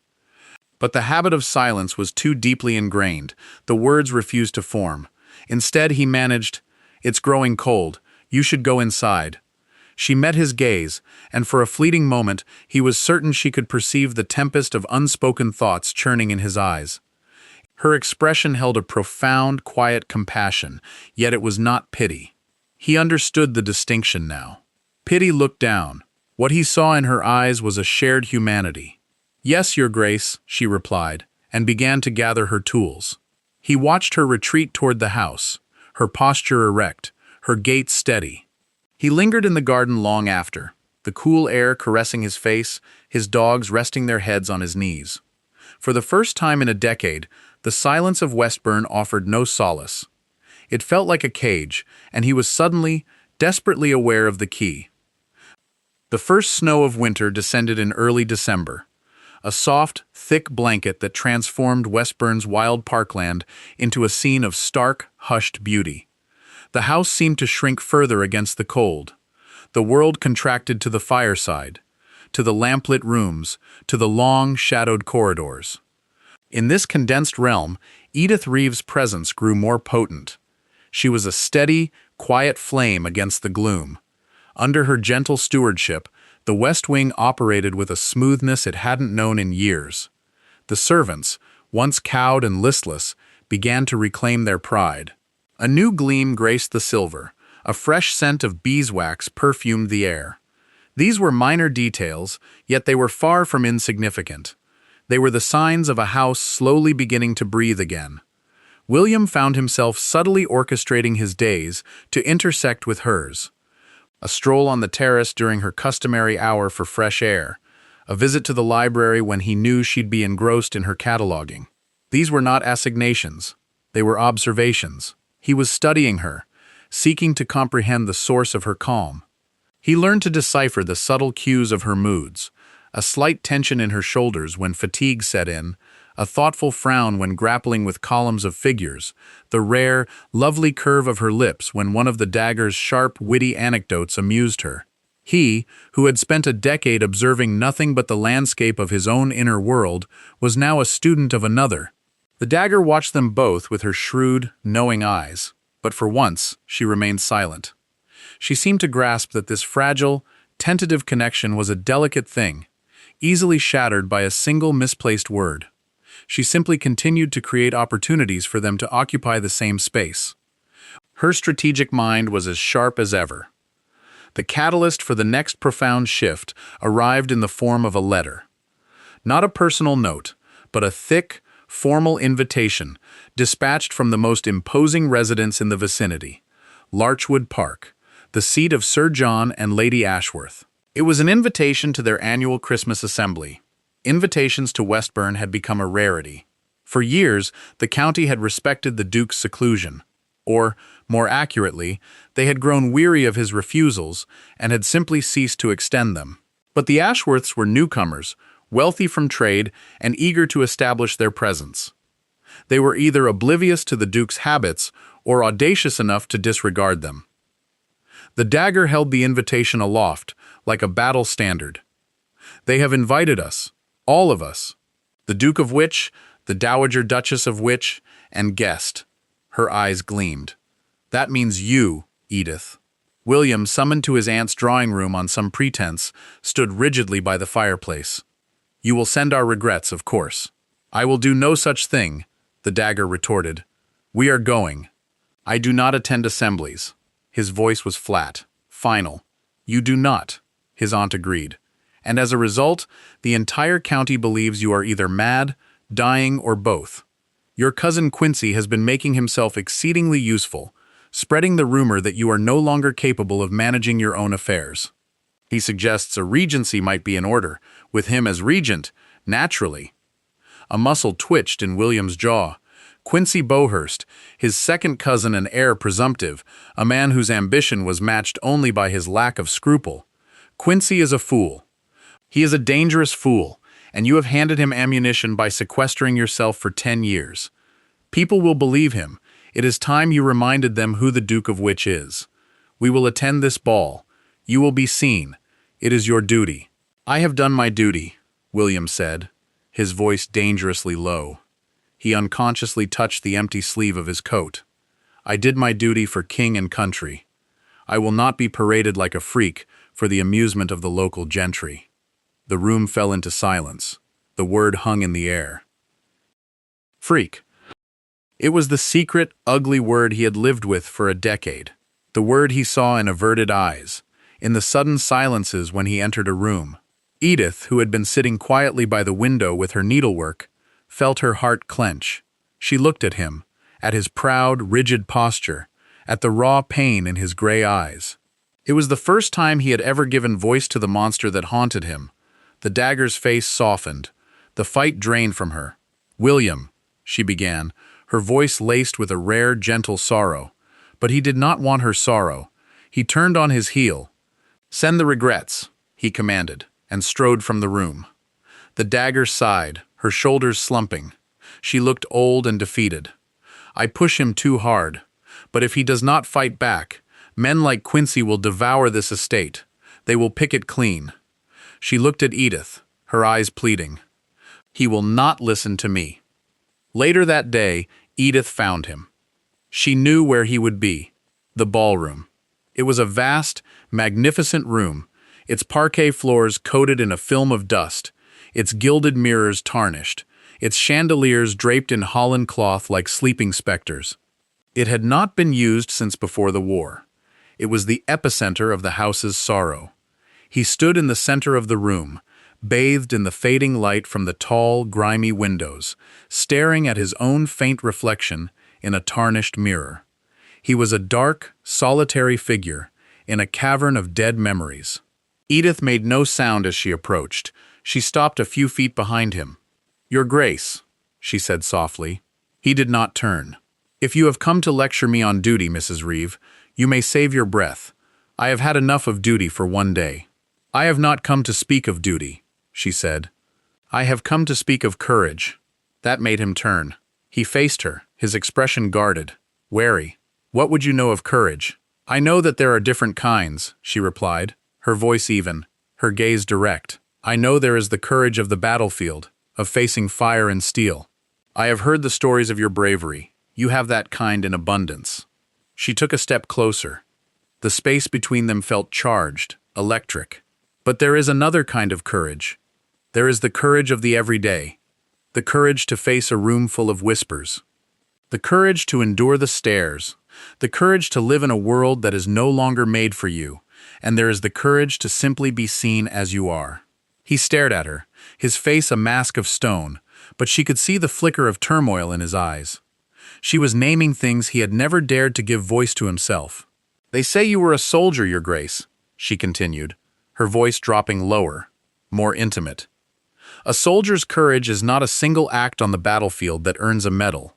But the habit of silence was too deeply ingrained. The words refused to form. Instead, he managed, "It's growing cold. You should go inside." She met his gaze, and for a fleeting moment he was certain she could perceive the tempest of unspoken thoughts churning in his eyes. Her expression held a profound, quiet compassion, yet it was not pity. He understood the distinction now. Pity looked down. What he saw in her eyes was a shared humanity. "Yes, Your Grace," she replied, and began to gather her tools. He watched her retreat toward the house, her posture erect, her gait steady. He lingered in the garden long after, the cool air caressing his face, his dogs resting their heads on his knees. For the first time in a decade, the silence of Westburn offered no solace. It felt like a cage, and he was suddenly, desperately aware of the key. The first snow of winter descended in early December, a soft, thick blanket that transformed Westburn's wild parkland into a scene of stark, hushed beauty. The house seemed to shrink further against the cold. The world contracted to the fireside, to the lamplit rooms, to the long, shadowed corridors. In this condensed realm, Edith Reeves' presence grew more potent. She was a steady, quiet flame against the gloom. Under her gentle stewardship, the West Wing operated with a smoothness it hadn't known in years. The servants, once cowed and listless, began to reclaim their pride. A new gleam graced the silver. A fresh scent of beeswax perfumed the air. These were minor details, yet they were far from insignificant. They were the signs of a house slowly beginning to breathe again. William found himself subtly orchestrating his days to intersect with hers. A stroll on the terrace during her customary hour for fresh air, a visit to the library when he knew she'd be engrossed in her cataloging. These were not assignations, they were observations. He was studying her, seeking to comprehend the source of her calm. He learned to decipher the subtle cues of her moods, a slight tension in her shoulders when fatigue set in, a thoughtful frown when grappling with columns of figures, the rare, lovely curve of her lips when one of the dagger's sharp, witty anecdotes amused her. He, who had spent a decade observing nothing but the landscape of his own inner world, was now a student of another. The dagger watched them both with her shrewd, knowing eyes, but for once she remained silent. She seemed to grasp that this fragile, tentative connection was a delicate thing, easily shattered by a single misplaced word. She simply continued to create opportunities for them to occupy the same space. Her strategic mind was as sharp as ever. The catalyst for the next profound shift arrived in the form of a letter. Not a personal note, but a thick, formal invitation dispatched from the most imposing residence in the vicinity, Larchwood Park, the seat of Sir John and Lady Ashworth. It was an invitation to their annual Christmas assembly. Invitations to Westburn had become a rarity. For years, the county had respected the Duke's seclusion, or, more accurately, they had grown weary of his refusals and had simply ceased to extend them. But the Ashworths were newcomers, wealthy from trade and eager to establish their presence. They were either oblivious to the Duke's habits or audacious enough to disregard them. The dagger held the invitation aloft, like a battle standard. They have invited us, all of us, the Duke of Witch, the Dowager Duchess of Witch, and guest. Her eyes gleamed. That means you, Edith. William, summoned to his aunt's drawing room on some pretense, stood rigidly by the fireplace. You will send our regrets, of course. I will do no such thing, the dagger retorted. We are going. I do not attend assemblies. His voice was flat, final. You do not, his aunt agreed. And as a result, the entire county believes you are either mad, dying, or both. Your cousin Quincy has been making himself exceedingly useful, spreading the rumor that you are no longer capable of managing your own affairs. He suggests a regency might be in order, with him as regent, naturally. A muscle twitched in William's jaw. Quincy Bowhurst, his second cousin and heir presumptive, a man whose ambition was matched only by his lack of scruple. Quincy is a fool. He is a dangerous fool, and you have handed him ammunition by sequestering yourself for 10 years. People will believe him. It is time you reminded them who the Duke of Witch is. We will attend this ball. You will be seen. It is your duty. I have done my duty, William said, his voice dangerously low. He unconsciously touched the empty sleeve of his coat. I did my duty for king and country. I will not be paraded like a freak for the amusement of the local gentry. The room fell into silence. The word hung in the air. Freak. It was the secret, ugly word he had lived with for a decade. The word he saw in averted eyes, in the sudden silences when he entered a room. Edith, who had been sitting quietly by the window with her needlework, felt her heart clench. She looked at him, at his proud, rigid posture, at the raw pain in his gray eyes. It was the first time he had ever given voice to the monster that haunted him. The dagger's face softened. The fight drained from her. "William," she began, her voice laced with a rare, gentle sorrow. But he did not want her sorrow. He turned on his heel. "Send the regrets," he commanded, and strode from the room. The dagger sighed, her shoulders slumping. She looked old and defeated. "I push him too hard. But if he does not fight back, men like Quincy will devour this estate. They will pick it clean." She looked at Edith, her eyes pleading. "He will not listen to me." Later that day, Edith found him. She knew where he would be: the ballroom. It was a vast, magnificent room, its parquet floors coated in a film of dust, its gilded mirrors tarnished, its chandeliers draped in holland cloth like sleeping specters. It had not been used since before the war. It was the epicenter of the house's sorrow. He stood in the center of the room, bathed in the fading light from the tall, grimy windows, staring at his own faint reflection in a tarnished mirror. He was a dark, solitary figure in a cavern of dead memories. Edith made no sound as she approached. She stopped a few feet behind him. "Your Grace," she said softly. He did not turn. "If you have come to lecture me on duty, Mrs. Reeve, you may save your breath. I have had enough of duty for one day." "I have not come to speak of duty," she said. "I have come to speak of courage." That made him turn. He faced her, his expression guarded, wary. "What would you know of courage?" "I know that there are different kinds," she replied, her voice even, her gaze direct. "I know there is the courage of the battlefield, of facing fire and steel. I have heard the stories of your bravery. You have that kind in abundance." She took a step closer. The space between them felt charged, electric. "But there is another kind of courage. There is the courage of the everyday, the courage to face a room full of whispers, the courage to endure the stares, the courage to live in a world that is no longer made for you, and there is the courage to simply be seen as you are." He stared at her, his face a mask of stone, but she could see the flicker of turmoil in his eyes. She was naming things he had never dared to give voice to himself. "They say you were a soldier, Your Grace," she continued, her voice dropping lower, more intimate. "A soldier's courage is not a single act on the battlefield that earns a medal.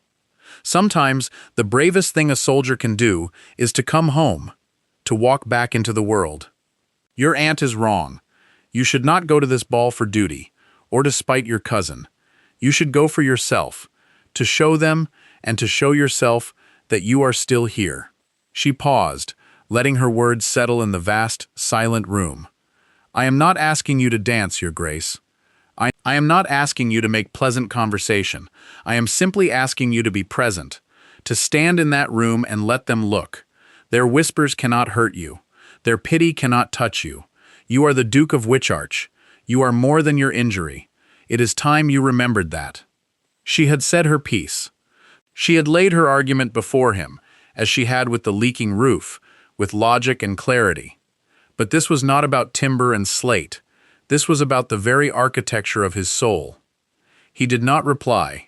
Sometimes the bravest thing a soldier can do is to come home, to walk back into the world. Your aunt is wrong. You should not go to this ball for duty, or to spite your cousin. You should go for yourself, to show them and to show yourself that you are still here." She paused, letting her words settle in the vast, silent room. "I am not asking you to dance, Your Grace. I am not asking you to make pleasant conversation. I am simply asking you to be present, to stand in that room and let them look. Their whispers cannot hurt you. Their pity cannot touch you. You are the Duke of Witch. You are more than your injury. It is time you remembered that." She had said her piece. She had laid her argument before him, as she had with the leaking roof, with logic and clarity. But this was not about timber and slate. This was about the very architecture of his soul. He did not reply.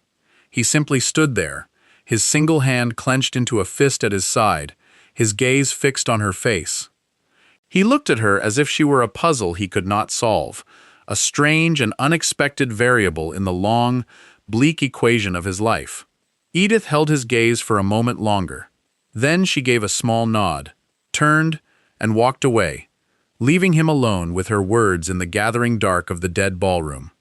He simply stood there, his single hand clenched into a fist at his side, his gaze fixed on her face. He looked at her as if she were a puzzle he could not solve, a strange and unexpected variable in the long, bleak equation of his life. Edith held his gaze for a moment longer. Then she gave a small nod, turned, and walked away, leaving him alone with her words in the gathering dark of the dead ballroom.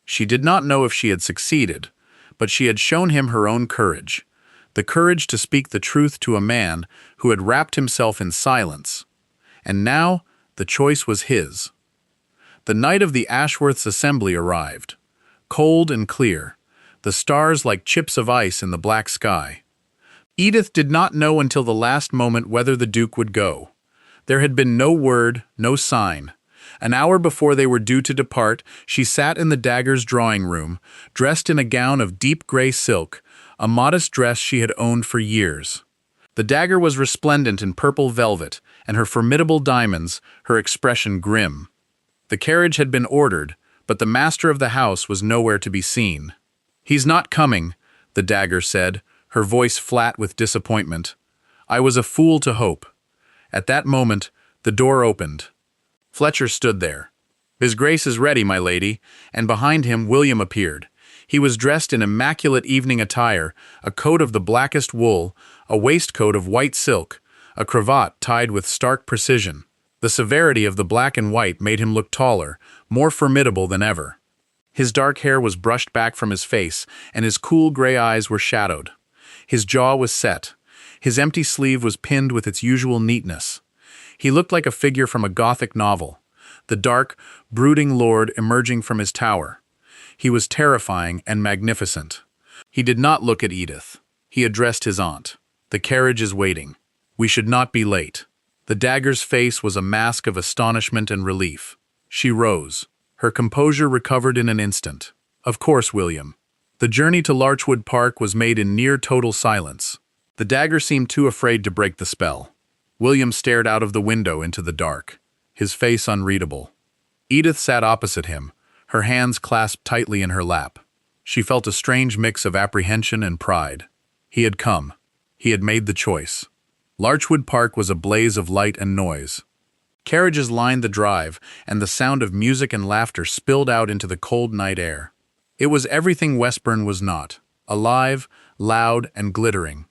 She did not know if she had succeeded, but she had shown him her own courage, the courage to speak the truth to a man who had wrapped himself in silence. And now the choice was his. The night of the Ashworth's assembly arrived, cold and clear, the stars like chips of ice in the black sky. Edith did not know until the last moment whether the Duke would go. There had been no word, no sign. An hour before they were due to depart, she sat in the dagger's drawing room, dressed in a gown of deep gray silk, a modest dress she had owned for years. The dagger was resplendent in purple velvet, and her formidable diamonds, her expression grim. The carriage had been ordered, but the master of the house was nowhere to be seen. "He's not coming," the dagger said, her voice flat with disappointment. "I was a fool to hope." At that moment, the door opened. Fletcher stood there. "His Grace is ready, my lady," and behind him William appeared. He was dressed in immaculate evening attire, a coat of the blackest wool, a waistcoat of white silk, a cravat tied with stark precision. The severity of the black and white made him look taller, more formidable than ever. His dark hair was brushed back from his face, and his cool gray eyes were shadowed. His jaw was set. His empty sleeve was pinned with its usual neatness. He looked like a figure from a Gothic novel, the dark, brooding lord emerging from his tower. He was terrifying and magnificent. He did not look at Edith. He addressed his aunt. "The carriage is waiting. We should not be late." The dagger's face was a mask of astonishment and relief. She rose. Her composure recovered in an instant. "Of course, William." The journey to Larchwood Park was made in near total silence. The dagger seemed too afraid to break the spell. William stared out of the window into the dark, his face unreadable. Edith sat opposite him, her hands clasped tightly in her lap. She felt a strange mix of apprehension and pride. He had come. He had made the choice. Larchwood Park was a blaze of light and noise. Carriages lined the drive, and the sound of music and laughter spilled out into the cold night air. It was everything Westburn was not, alive, loud, and glittering.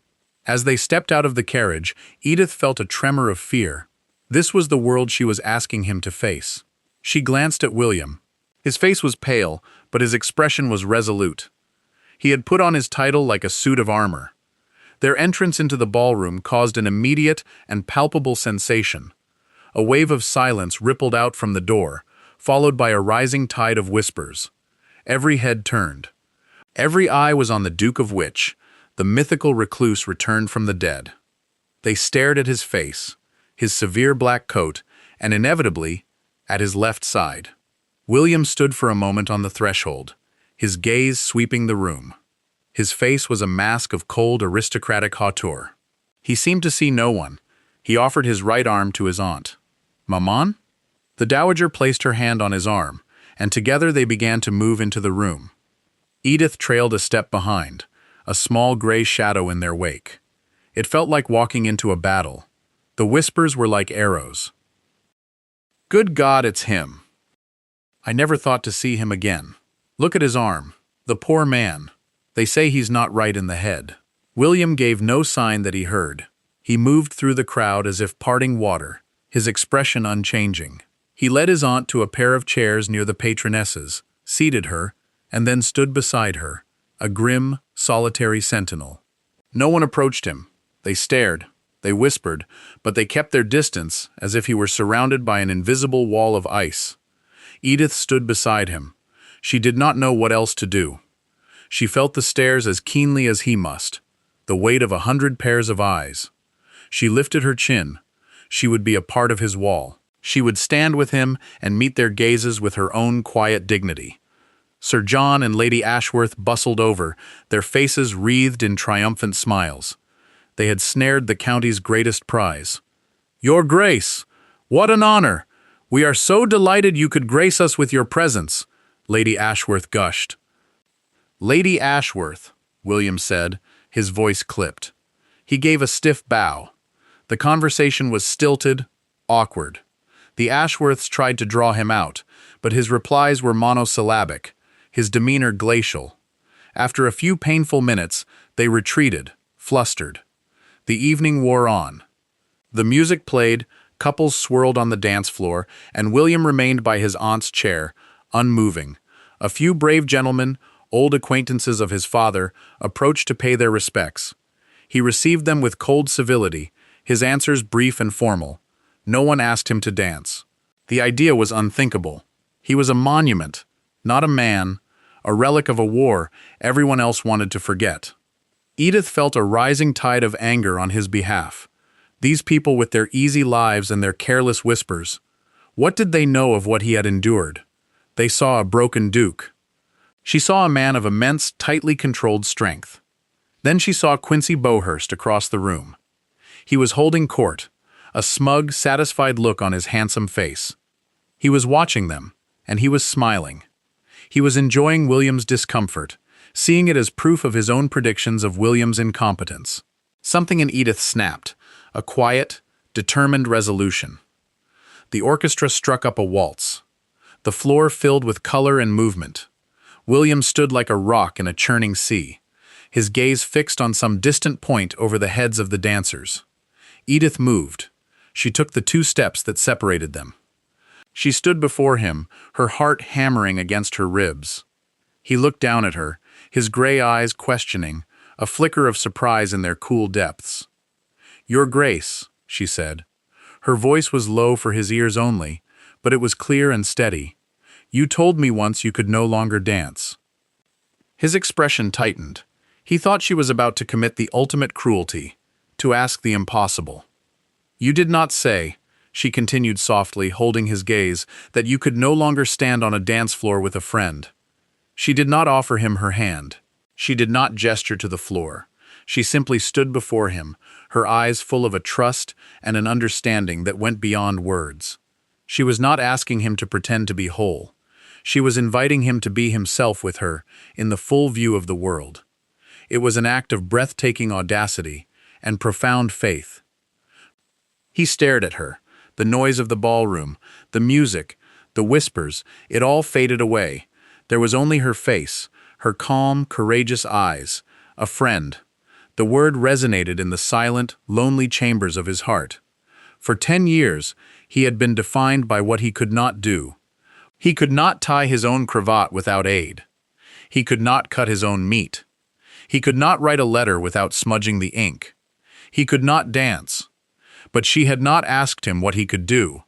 As they stepped out of the carriage, Edith felt a tremor of fear. This was the world she was asking him to face. She glanced at William. His face was pale, but his expression was resolute. He had put on his title like a suit of armor. Their entrance into the ballroom caused an immediate and palpable sensation. A wave of silence rippled out from the door, followed by a rising tide of whispers. Every head turned. Every eye was on the Duke of Witch, the mythical recluse returned from the dead. They stared at his face, his severe black coat, and inevitably, at his left side. William stood for a moment on the threshold, his gaze sweeping the room. His face was a mask of cold aristocratic hauteur. He seemed to see no one. He offered his right arm to his aunt. "Maman?" The dowager placed her hand on his arm, and together they began to move into the room. Edith trailed a step behind, a small gray shadow in their wake. It felt like walking into a battle. The whispers were like arrows. "Good God, it's him. I never thought to see him again. Look at his arm. The poor man. They say he's not right in the head." William gave no sign that he heard. He moved through the crowd as if parting water, his expression unchanging. He led his aunt to a pair of chairs near the patronesses, seated her, and then stood beside her, a grim, solitary sentinel. No one approached him. They stared, they whispered, but they kept their distance as if he were surrounded by an invisible wall of ice. Edith stood beside him. She did not know what else to do. She felt the stares as keenly as he must, the weight of 100 pairs of eyes. She lifted her chin. She would be a part of his wall. She would stand with him and meet their gazes with her own quiet dignity. Sir John and Lady Ashworth bustled over, their faces wreathed in triumphant smiles. They had snared the county's greatest prize. "Your Grace! What an honor! We are so delighted you could grace us with your presence," Lady Ashworth gushed. "Lady Ashworth," William said, his voice clipped. He gave a stiff bow. The conversation was stilted, awkward. The Ashworths tried to draw him out, but his replies were monosyllabic, his demeanor glacial. After a few painful minutes, they retreated, flustered. The evening wore on. The music played, couples swirled on the dance floor, and William remained by his aunt's chair, unmoving. A few brave gentlemen, old acquaintances of his father, approached to pay their respects. He received them with cold civility, his answers brief and formal. No one asked him to dance. The idea was unthinkable. He was a monument, not a man, a relic of a war everyone else wanted to forget. Edith felt a rising tide of anger on his behalf. These people with their easy lives and their careless whispers. What did they know of what he had endured? They saw a broken duke. She saw a man of immense, tightly controlled strength. Then she saw Quincy Bowhurst across the room. He was holding court, a smug, satisfied look on his handsome face. He was watching them, and he was smiling. He was enjoying William's discomfort, seeing it as proof of his own predictions of William's incompetence. Something in Edith snapped, a quiet, determined resolution. The orchestra struck up a waltz. The floor filled with color and movement. William stood like a rock in a churning sea, his gaze fixed on some distant point over the heads of the dancers. Edith moved. She took the 2 steps that separated them. She stood before him, her heart hammering against her ribs. He looked down at her, his gray eyes questioning, a flicker of surprise in their cool depths. "Your Grace," she said. Her voice was low for his ears only, but it was clear and steady. "You told me once you could no longer dance." His expression tightened. He thought she was about to commit the ultimate cruelty, to ask the impossible. "You did not say," she continued softly, holding his gaze, "that you could no longer stand on a dance floor with a friend." She did not offer him her hand. She did not gesture to the floor. She simply stood before him, her eyes full of a trust and an understanding that went beyond words. She was not asking him to pretend to be whole. She was inviting him to be himself with her, in the full view of the world. It was an act of breathtaking audacity and profound faith. He stared at her. The noise of the ballroom, the music, the whispers, it all faded away. There was only her face, her calm, courageous eyes. A friend. The word resonated in the silent, lonely chambers of his heart. For 10 years, he had been defined by what he could not do. He could not tie his own cravat without aid. He could not cut his own meat. He could not write a letter without smudging the ink. He could not dance. But she had not asked him what he could do.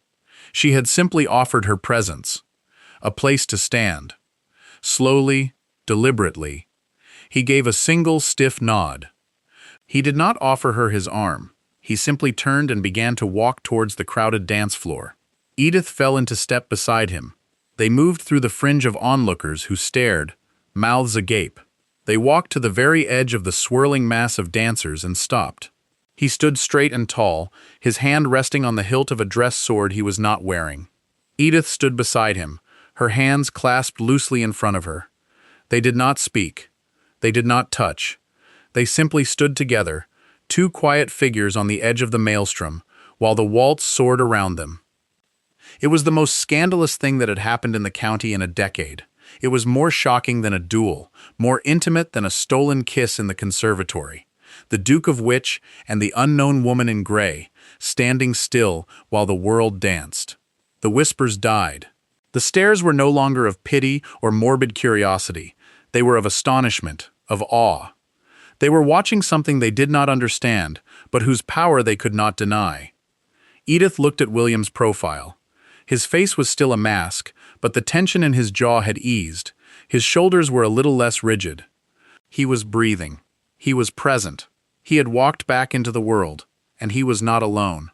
She had simply offered her presence, a place to stand. Slowly, deliberately, he gave a single stiff nod. He did not offer her his arm. He simply turned and began to walk towards the crowded dance floor. Edith fell into step beside him. They moved through the fringe of onlookers who stared, mouths agape. They walked to the very edge of the swirling mass of dancers and stopped. He stood straight and tall, his hand resting on the hilt of a dress sword he was not wearing. Edith stood beside him, her hands clasped loosely in front of her. They did not speak. They did not touch. They simply stood together, 2 quiet figures on the edge of the maelstrom, while the waltz soared around them. It was the most scandalous thing that had happened in the county in a decade. It was more shocking than a duel, more intimate than a stolen kiss in the conservatory. The Duke of Witch and the unknown woman in gray, standing still while the world danced. The whispers died. The stares were no longer of pity or morbid curiosity. They were of astonishment, of awe. They were watching something they did not understand, but whose power they could not deny. Edith looked at William's profile. His face was still a mask, but the tension in his jaw had eased. His shoulders were a little less rigid. He was breathing. He was present. He had walked back into the world, and he was not alone.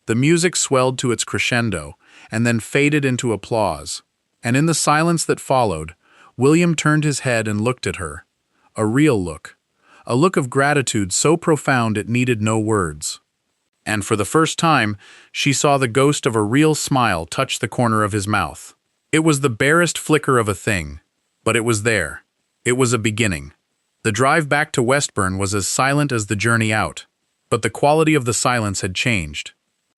The music swelled to its crescendo, and then faded into applause. And in the silence that followed, William turned his head and looked at her. A real look. A look of gratitude so profound it needed no words. And for the first time, she saw the ghost of a real smile touch the corner of his mouth. It was the barest flicker of a thing, but it was there. It was a beginning. The drive back to Westburn was as silent as the journey out, but the quality of the silence had changed.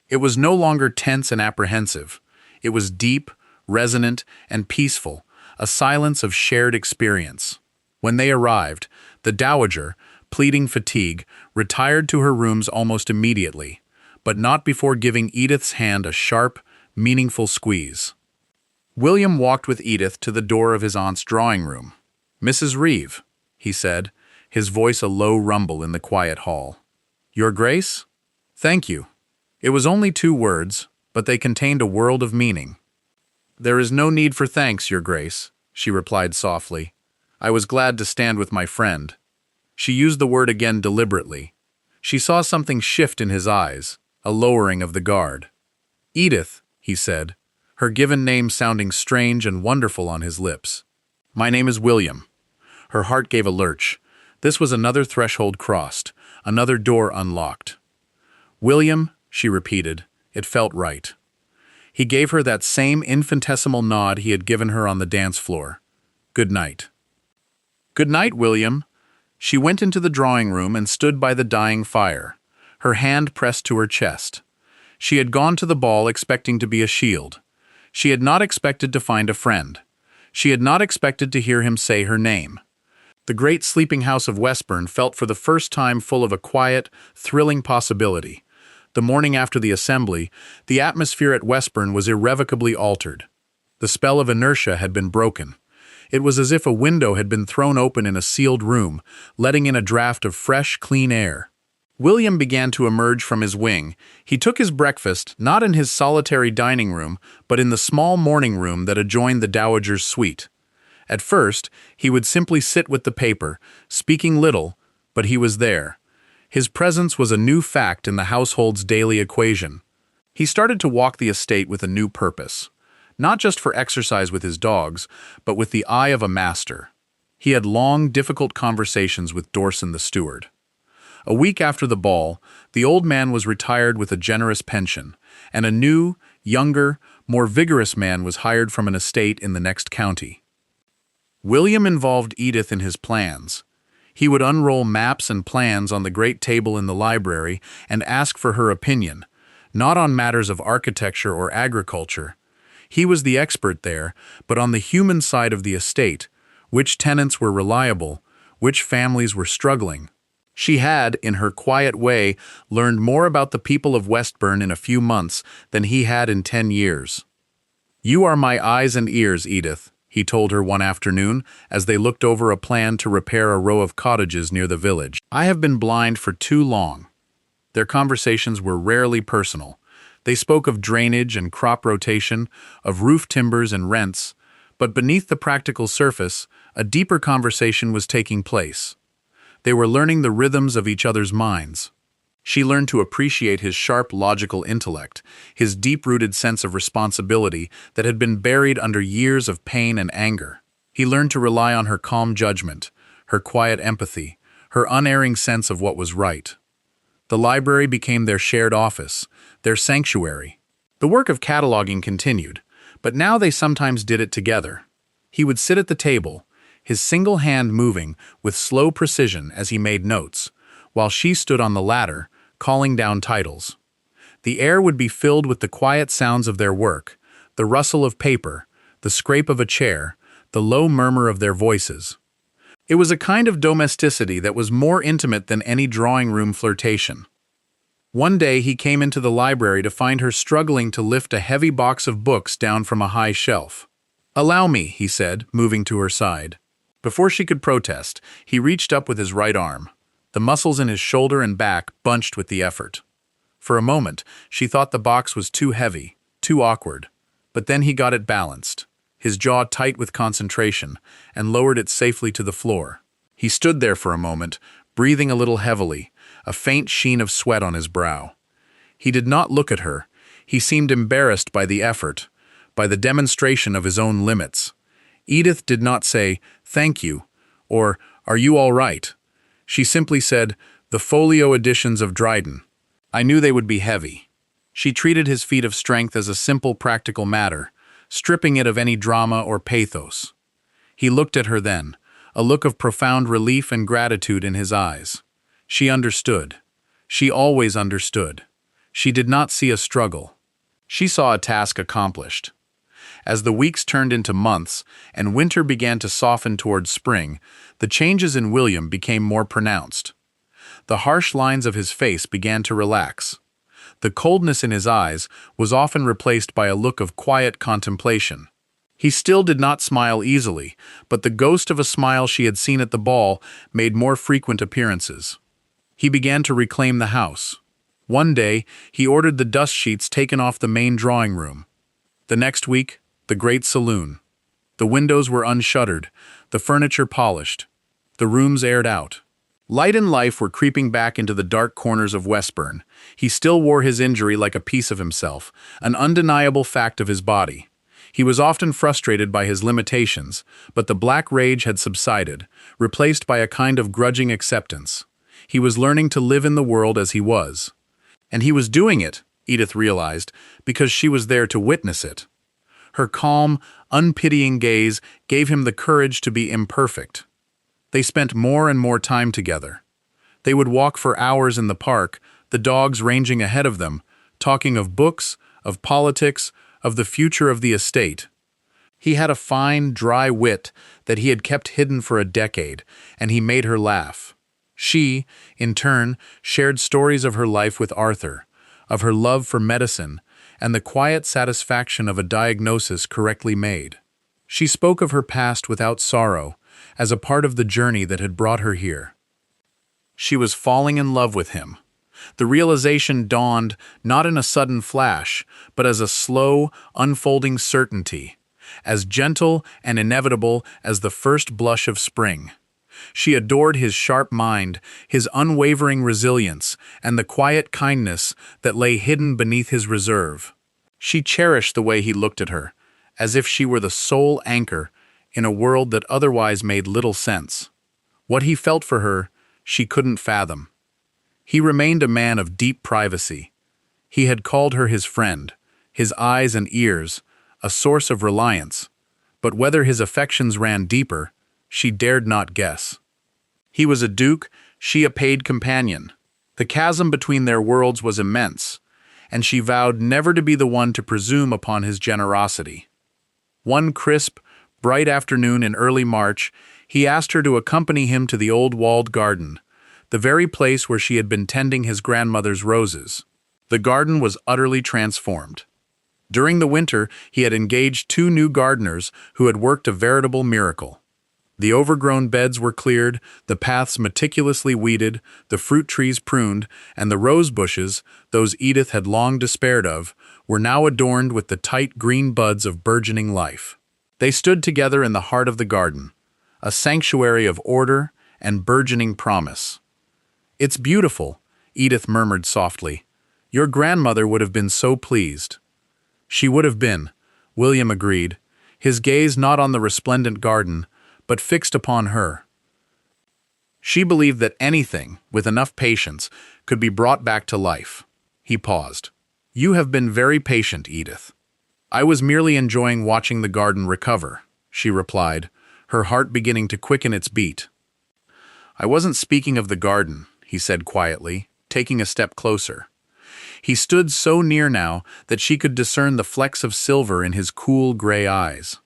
It was no longer tense and apprehensive. It was deep, resonant, and peaceful, a silence of shared experience. When they arrived, the dowager, pleading fatigue, retired to her rooms almost immediately, but not before giving Edith's hand a sharp, meaningful squeeze. William walked with Edith to the door of his aunt's drawing room. "Mrs. Reeve," he said, his voice a low rumble in the quiet hall. "Your Grace? Thank you." It was only 2 words, but they contained a world of meaning. "There is no need for thanks, Your Grace," she replied softly. "I was glad to stand with my friend." She used the word again deliberately. She saw something shift in his eyes, a lowering of the guard. "Edith," he said, her given name sounding strange and wonderful on his lips. "My name is William." Her heart gave a lurch. This was another threshold crossed, another door unlocked. "William," she repeated. It felt right. He gave her that same infinitesimal nod he had given her on the dance floor. "Good night." "Good night, William." She went into the drawing room and stood by the dying fire, her hand pressed to her chest. She had gone to the ball expecting to be a shield. She had not expected to find a friend. She had not expected to hear him say her name. The great sleeping house of Westburn felt for the first time full of a quiet, thrilling possibility. The morning after the assembly, the atmosphere at Westburn was irrevocably altered. The spell of inertia had been broken. It was as if a window had been thrown open in a sealed room, letting in a draft of fresh, clean air. William began to emerge from his wing. He took his breakfast, not in his solitary dining room, but in the small morning room that adjoined the dowager's suite. At first, he would simply sit with the paper, speaking little, but he was there. His presence was a new fact in the household's daily equation. He started to walk the estate with a new purpose, not just for exercise with his dogs, but with the eye of a master. He had long, difficult conversations with Dorson the steward. A week after the ball, the old man was retired with a generous pension, and a new, younger, more vigorous man was hired from an estate in the next county. William involved Edith in his plans. He would unroll maps and plans on the great table in the library and ask for her opinion, not on matters of architecture or agriculture. He was the expert there, but on the human side of the estate, which tenants were reliable, which families were struggling. She had, in her quiet way, learned more about the people of Westburn in a few months than he had in 10 years. "You are my eyes and ears, Edith," he told her one afternoon as they looked over a plan to repair a row of cottages near the village. "I have been blind for too long." Their conversations were rarely personal. They spoke of drainage and crop rotation, of roof timbers and rents, but beneath the practical surface, a deeper conversation was taking place. They were learning the rhythms of each other's minds. She learned to appreciate his sharp, logical intellect, his deep-rooted sense of responsibility that had been buried under years of pain and anger. He learned to rely on her calm judgment, her quiet empathy, her unerring sense of what was right. The library became their shared office, their sanctuary. The work of cataloging continued, but now they sometimes did it together. He would sit at the table, his single hand moving with slow precision as he made notes, while she stood on the ladder, calling down titles. The air would be filled with the quiet sounds of their work, the rustle of paper, the scrape of a chair, the low murmur of their voices. It was a kind of domesticity that was more intimate than any drawing-room flirtation. One day he came into the library to find her struggling to lift a heavy box of books down from a high shelf. "Allow me," he said, moving to her side. Before she could protest, he reached up with his right arm. The muscles in his shoulder and back bunched with the effort. For a moment, she thought the box was too heavy, too awkward. But then he got it balanced, his jaw tight with concentration, and lowered it safely to the floor. He stood there for a moment, breathing a little heavily, a faint sheen of sweat on his brow. He did not look at her. He seemed embarrassed by the effort, by the demonstration of his own limits. Edith did not say, "Thank you," or "Are you all right?" She simply said, "The folio editions of Dryden. I knew they would be heavy." She treated his feat of strength as a simple practical matter, stripping it of any drama or pathos. He looked at her then, a look of profound relief and gratitude in his eyes. She understood. She always understood. She did not see a struggle. She saw a task accomplished. As the weeks turned into months and winter began to soften towards spring, the changes in William became more pronounced. The harsh lines of his face began to relax. The coldness in his eyes was often replaced by a look of quiet contemplation. He still did not smile easily, but the ghost of a smile she had seen at the ball made more frequent appearances. He began to reclaim the house. One day, he ordered the dust sheets taken off the main drawing room. The next week, the great saloon. The windows were unshuttered, the furniture polished, the rooms aired out. Light and life were creeping back into the dark corners of Westburn. He still wore his injury like a piece of himself, an undeniable fact of his body. He was often frustrated by his limitations, but the black rage had subsided, replaced by a kind of grudging acceptance. He was learning to live in the world as he was. And he was doing it, Edith realized, because she was there to witness it. Her calm, unpitying gaze gave him the courage to be imperfect. They spent more and more time together. They would walk for hours in the park, the dogs ranging ahead of them, talking of books, of politics, of the future of the estate. He had a fine, dry wit that he had kept hidden for a decade, and he made her laugh. She, in turn, shared stories of her life with Arthur, of her love for medicine, and the quiet satisfaction of a diagnosis correctly made. She spoke of her past without sorrow, as a part of the journey that had brought her here. She was falling in love with him. The realization dawned not in a sudden flash, but as a slow, unfolding certainty, as gentle and inevitable as the first blush of spring. She adored his sharp mind, his unwavering resilience, and the quiet kindness that lay hidden beneath his reserve. She cherished the way he looked at her, as if she were the sole anchor in a world that otherwise made little sense. What he felt for her, she couldn't fathom. He remained a man of deep privacy. He had called her his friend, his eyes and ears, a source of reliance, but whether his affections ran deeper, she dared not guess. He was a duke, she a paid companion. The chasm between their worlds was immense, and she vowed never to be the one to presume upon his generosity. One crisp, bright afternoon in early March, he asked her to accompany him to the old walled garden, the very place where she had been tending his grandmother's roses. The garden was utterly transformed. During the winter, he had engaged 2 new gardeners who had worked a veritable miracle. The overgrown beds were cleared, the paths meticulously weeded, the fruit trees pruned, and the rose bushes, those Edith had long despaired of, were now adorned with the tight green buds of burgeoning life. They stood together in the heart of the garden, a sanctuary of order and burgeoning promise. "It's beautiful," Edith murmured softly. "Your grandmother would have been so pleased." "She would have been," William agreed, his gaze not on the resplendent garden, but fixed upon her. She believed that anything, with enough patience, could be brought back to life. He paused. "You have been very patient, Edith." "I was merely enjoying watching the garden recover," she replied, her heart beginning to quicken its beat. "I wasn't speaking of the garden," he said quietly, taking a step closer. He stood so near now that she could discern the flecks of silver in his cool gray eyes.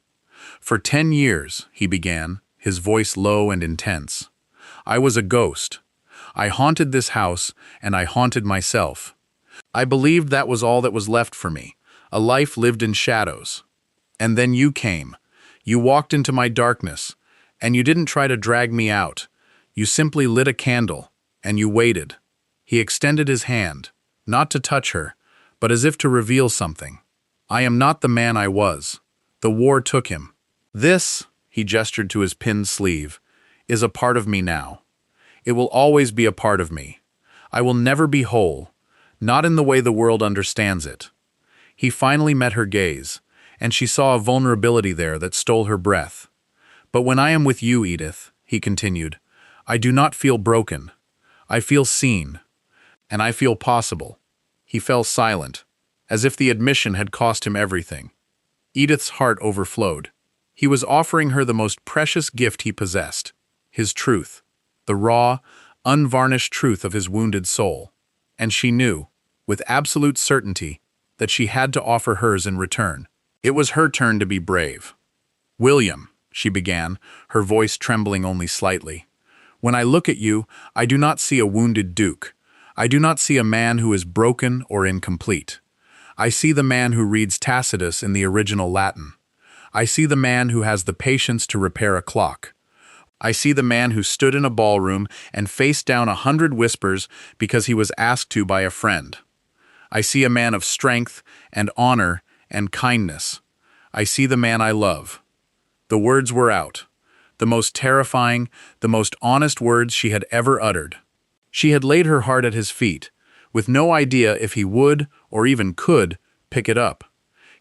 "For 10 years, he began, his voice low and intense, "I was a ghost. I haunted this house, and I haunted myself. I believed that was all that was left for me, a life lived in shadows. And then you came. You walked into my darkness, and you didn't try to drag me out. You simply lit a candle, and you waited." He extended his hand, not to touch her, but as if to reveal something. "I am not the man I was. The war took him. This," he gestured to his pinned sleeve, "is a part of me now. It will always be a part of me. I will never be whole, not in the way the world understands it." He finally met her gaze, and she saw a vulnerability there that stole her breath. "But when I am with you, Edith," he continued, "I do not feel broken. I feel seen. And I feel possible." He fell silent, as if the admission had cost him everything. Edith's heart overflowed. He was offering her the most precious gift he possessed, his truth, the raw, unvarnished truth of his wounded soul. And she knew, with absolute certainty, that she had to offer hers in return. It was her turn to be brave. "William," she began, her voice trembling only slightly, "when I look at you, I do not see a wounded duke. I do not see a man who is broken or incomplete. I see the man who reads Tacitus in the original Latin. I see the man who has the patience to repair a clock. I see the man who stood in a ballroom and faced down 100 whispers because he was asked to by a friend. I see a man of strength and honor and kindness. I see the man I love." The words were out, the most terrifying, the most honest words she had ever uttered. She had laid her heart at his feet, with no idea if he would, or even could, pick it up.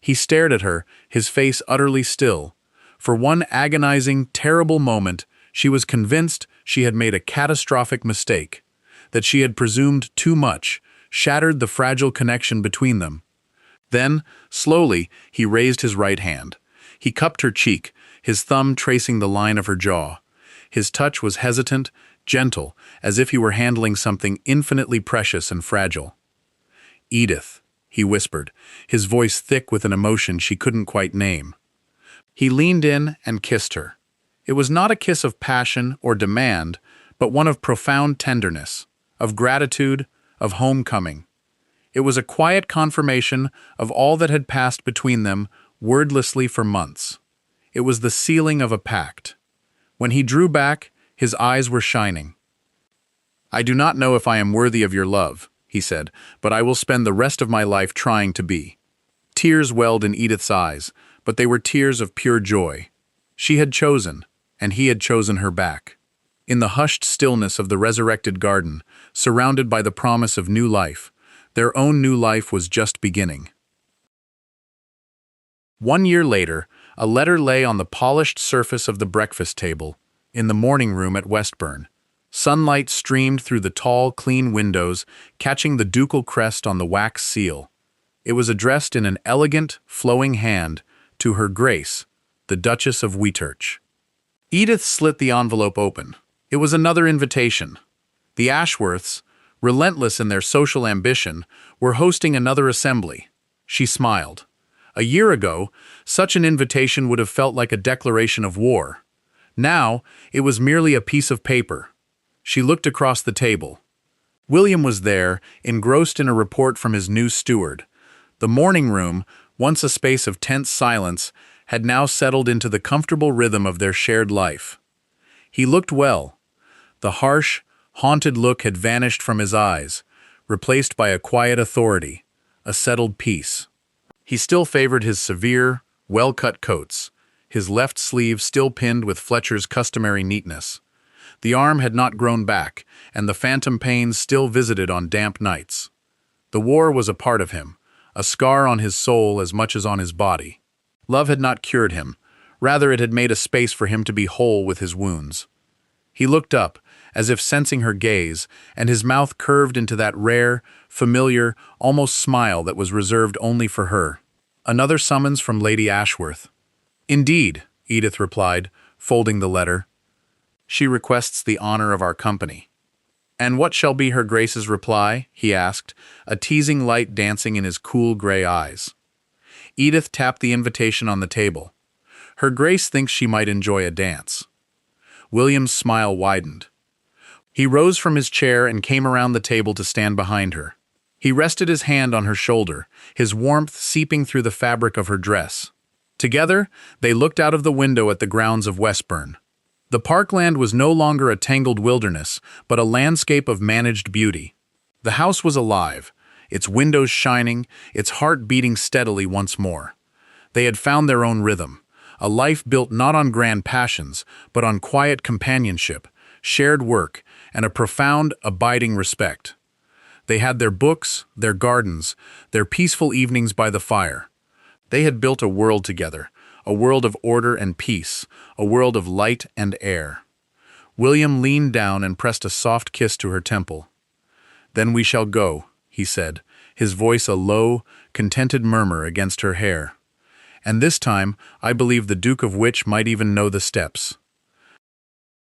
He stared at her, his face utterly still. For one agonizing, terrible moment, she was convinced she had made a catastrophic mistake, that she had presumed too much, shattered the fragile connection between them. Then, slowly, he raised his right hand. He cupped her cheek, his thumb tracing the line of her jaw. His touch was hesitant, gentle, as if he were handling something infinitely precious and fragile. "Edith," he whispered, his voice thick with an emotion she couldn't quite name. He leaned in and kissed her. It was not a kiss of passion or demand, but one of profound tenderness, of gratitude, of homecoming. It was a quiet confirmation of all that had passed between them wordlessly for months. It was the sealing of a pact. When he drew back, his eyes were shining. "I do not know if I am worthy of your love," he said, "but I will spend the rest of my life trying to be." Tears welled in Edith's eyes, but they were tears of pure joy. She had chosen, and he had chosen her back. In the hushed stillness of the resurrected garden, surrounded by the promise of new life, their own new life was just beginning. 1 year later, a letter lay on the polished surface of the breakfast table, in the morning room at Westburn. Sunlight streamed through the tall, clean windows, catching the ducal crest on the wax seal. It was addressed in an elegant, flowing hand to Her Grace, the Duchess of Witch. Edith slit the envelope open. It was another invitation. The Ashworths, relentless in their social ambition, were hosting another assembly. She smiled. A year ago, such an invitation would have felt like a declaration of war. Now, it was merely a piece of paper. She looked across the table. William was there, engrossed in a report from his new steward. The morning room, once a space of tense silence, had now settled into the comfortable rhythm of their shared life. He looked well. The harsh, haunted look had vanished from his eyes, replaced by a quiet authority, a settled peace. He still favored his severe, well-cut coats, his left sleeve still pinned with Fletcher's customary neatness. The arm had not grown back, and the phantom pains still visited on damp nights. The war was a part of him, a scar on his soul as much as on his body. Love had not cured him, rather it had made a space for him to be whole with his wounds. He looked up, as if sensing her gaze, and his mouth curved into that rare, familiar, almost smile that was reserved only for her. Another summons from Lady Ashworth. "Indeed," Edith replied, folding the letter. "She requests the honor of our company." "And what shall be Her Grace's reply?" he asked, a teasing light dancing in his cool gray eyes. Edith tapped the invitation on the table. "Her Grace thinks she might enjoy a dance." William's smile widened. He rose from his chair and came around the table to stand behind her. He rested his hand on her shoulder, his warmth seeping through the fabric of her dress. Together, they looked out of the window at the grounds of Westburn. The parkland was no longer a tangled wilderness, but a landscape of managed beauty. The house was alive, its windows shining, its heart beating steadily once more. They had found their own rhythm, a life built not on grand passions, but on quiet companionship, shared work, and a profound, abiding respect. They had their books, their gardens, their peaceful evenings by the fire. They had built a world together, a world of order and peace, a world of light and air. William leaned down and pressed a soft kiss to her temple. "Then we shall go," he said, his voice a low, contented murmur against her hair. "And this time, I believe the Duke of Witch might even know the steps."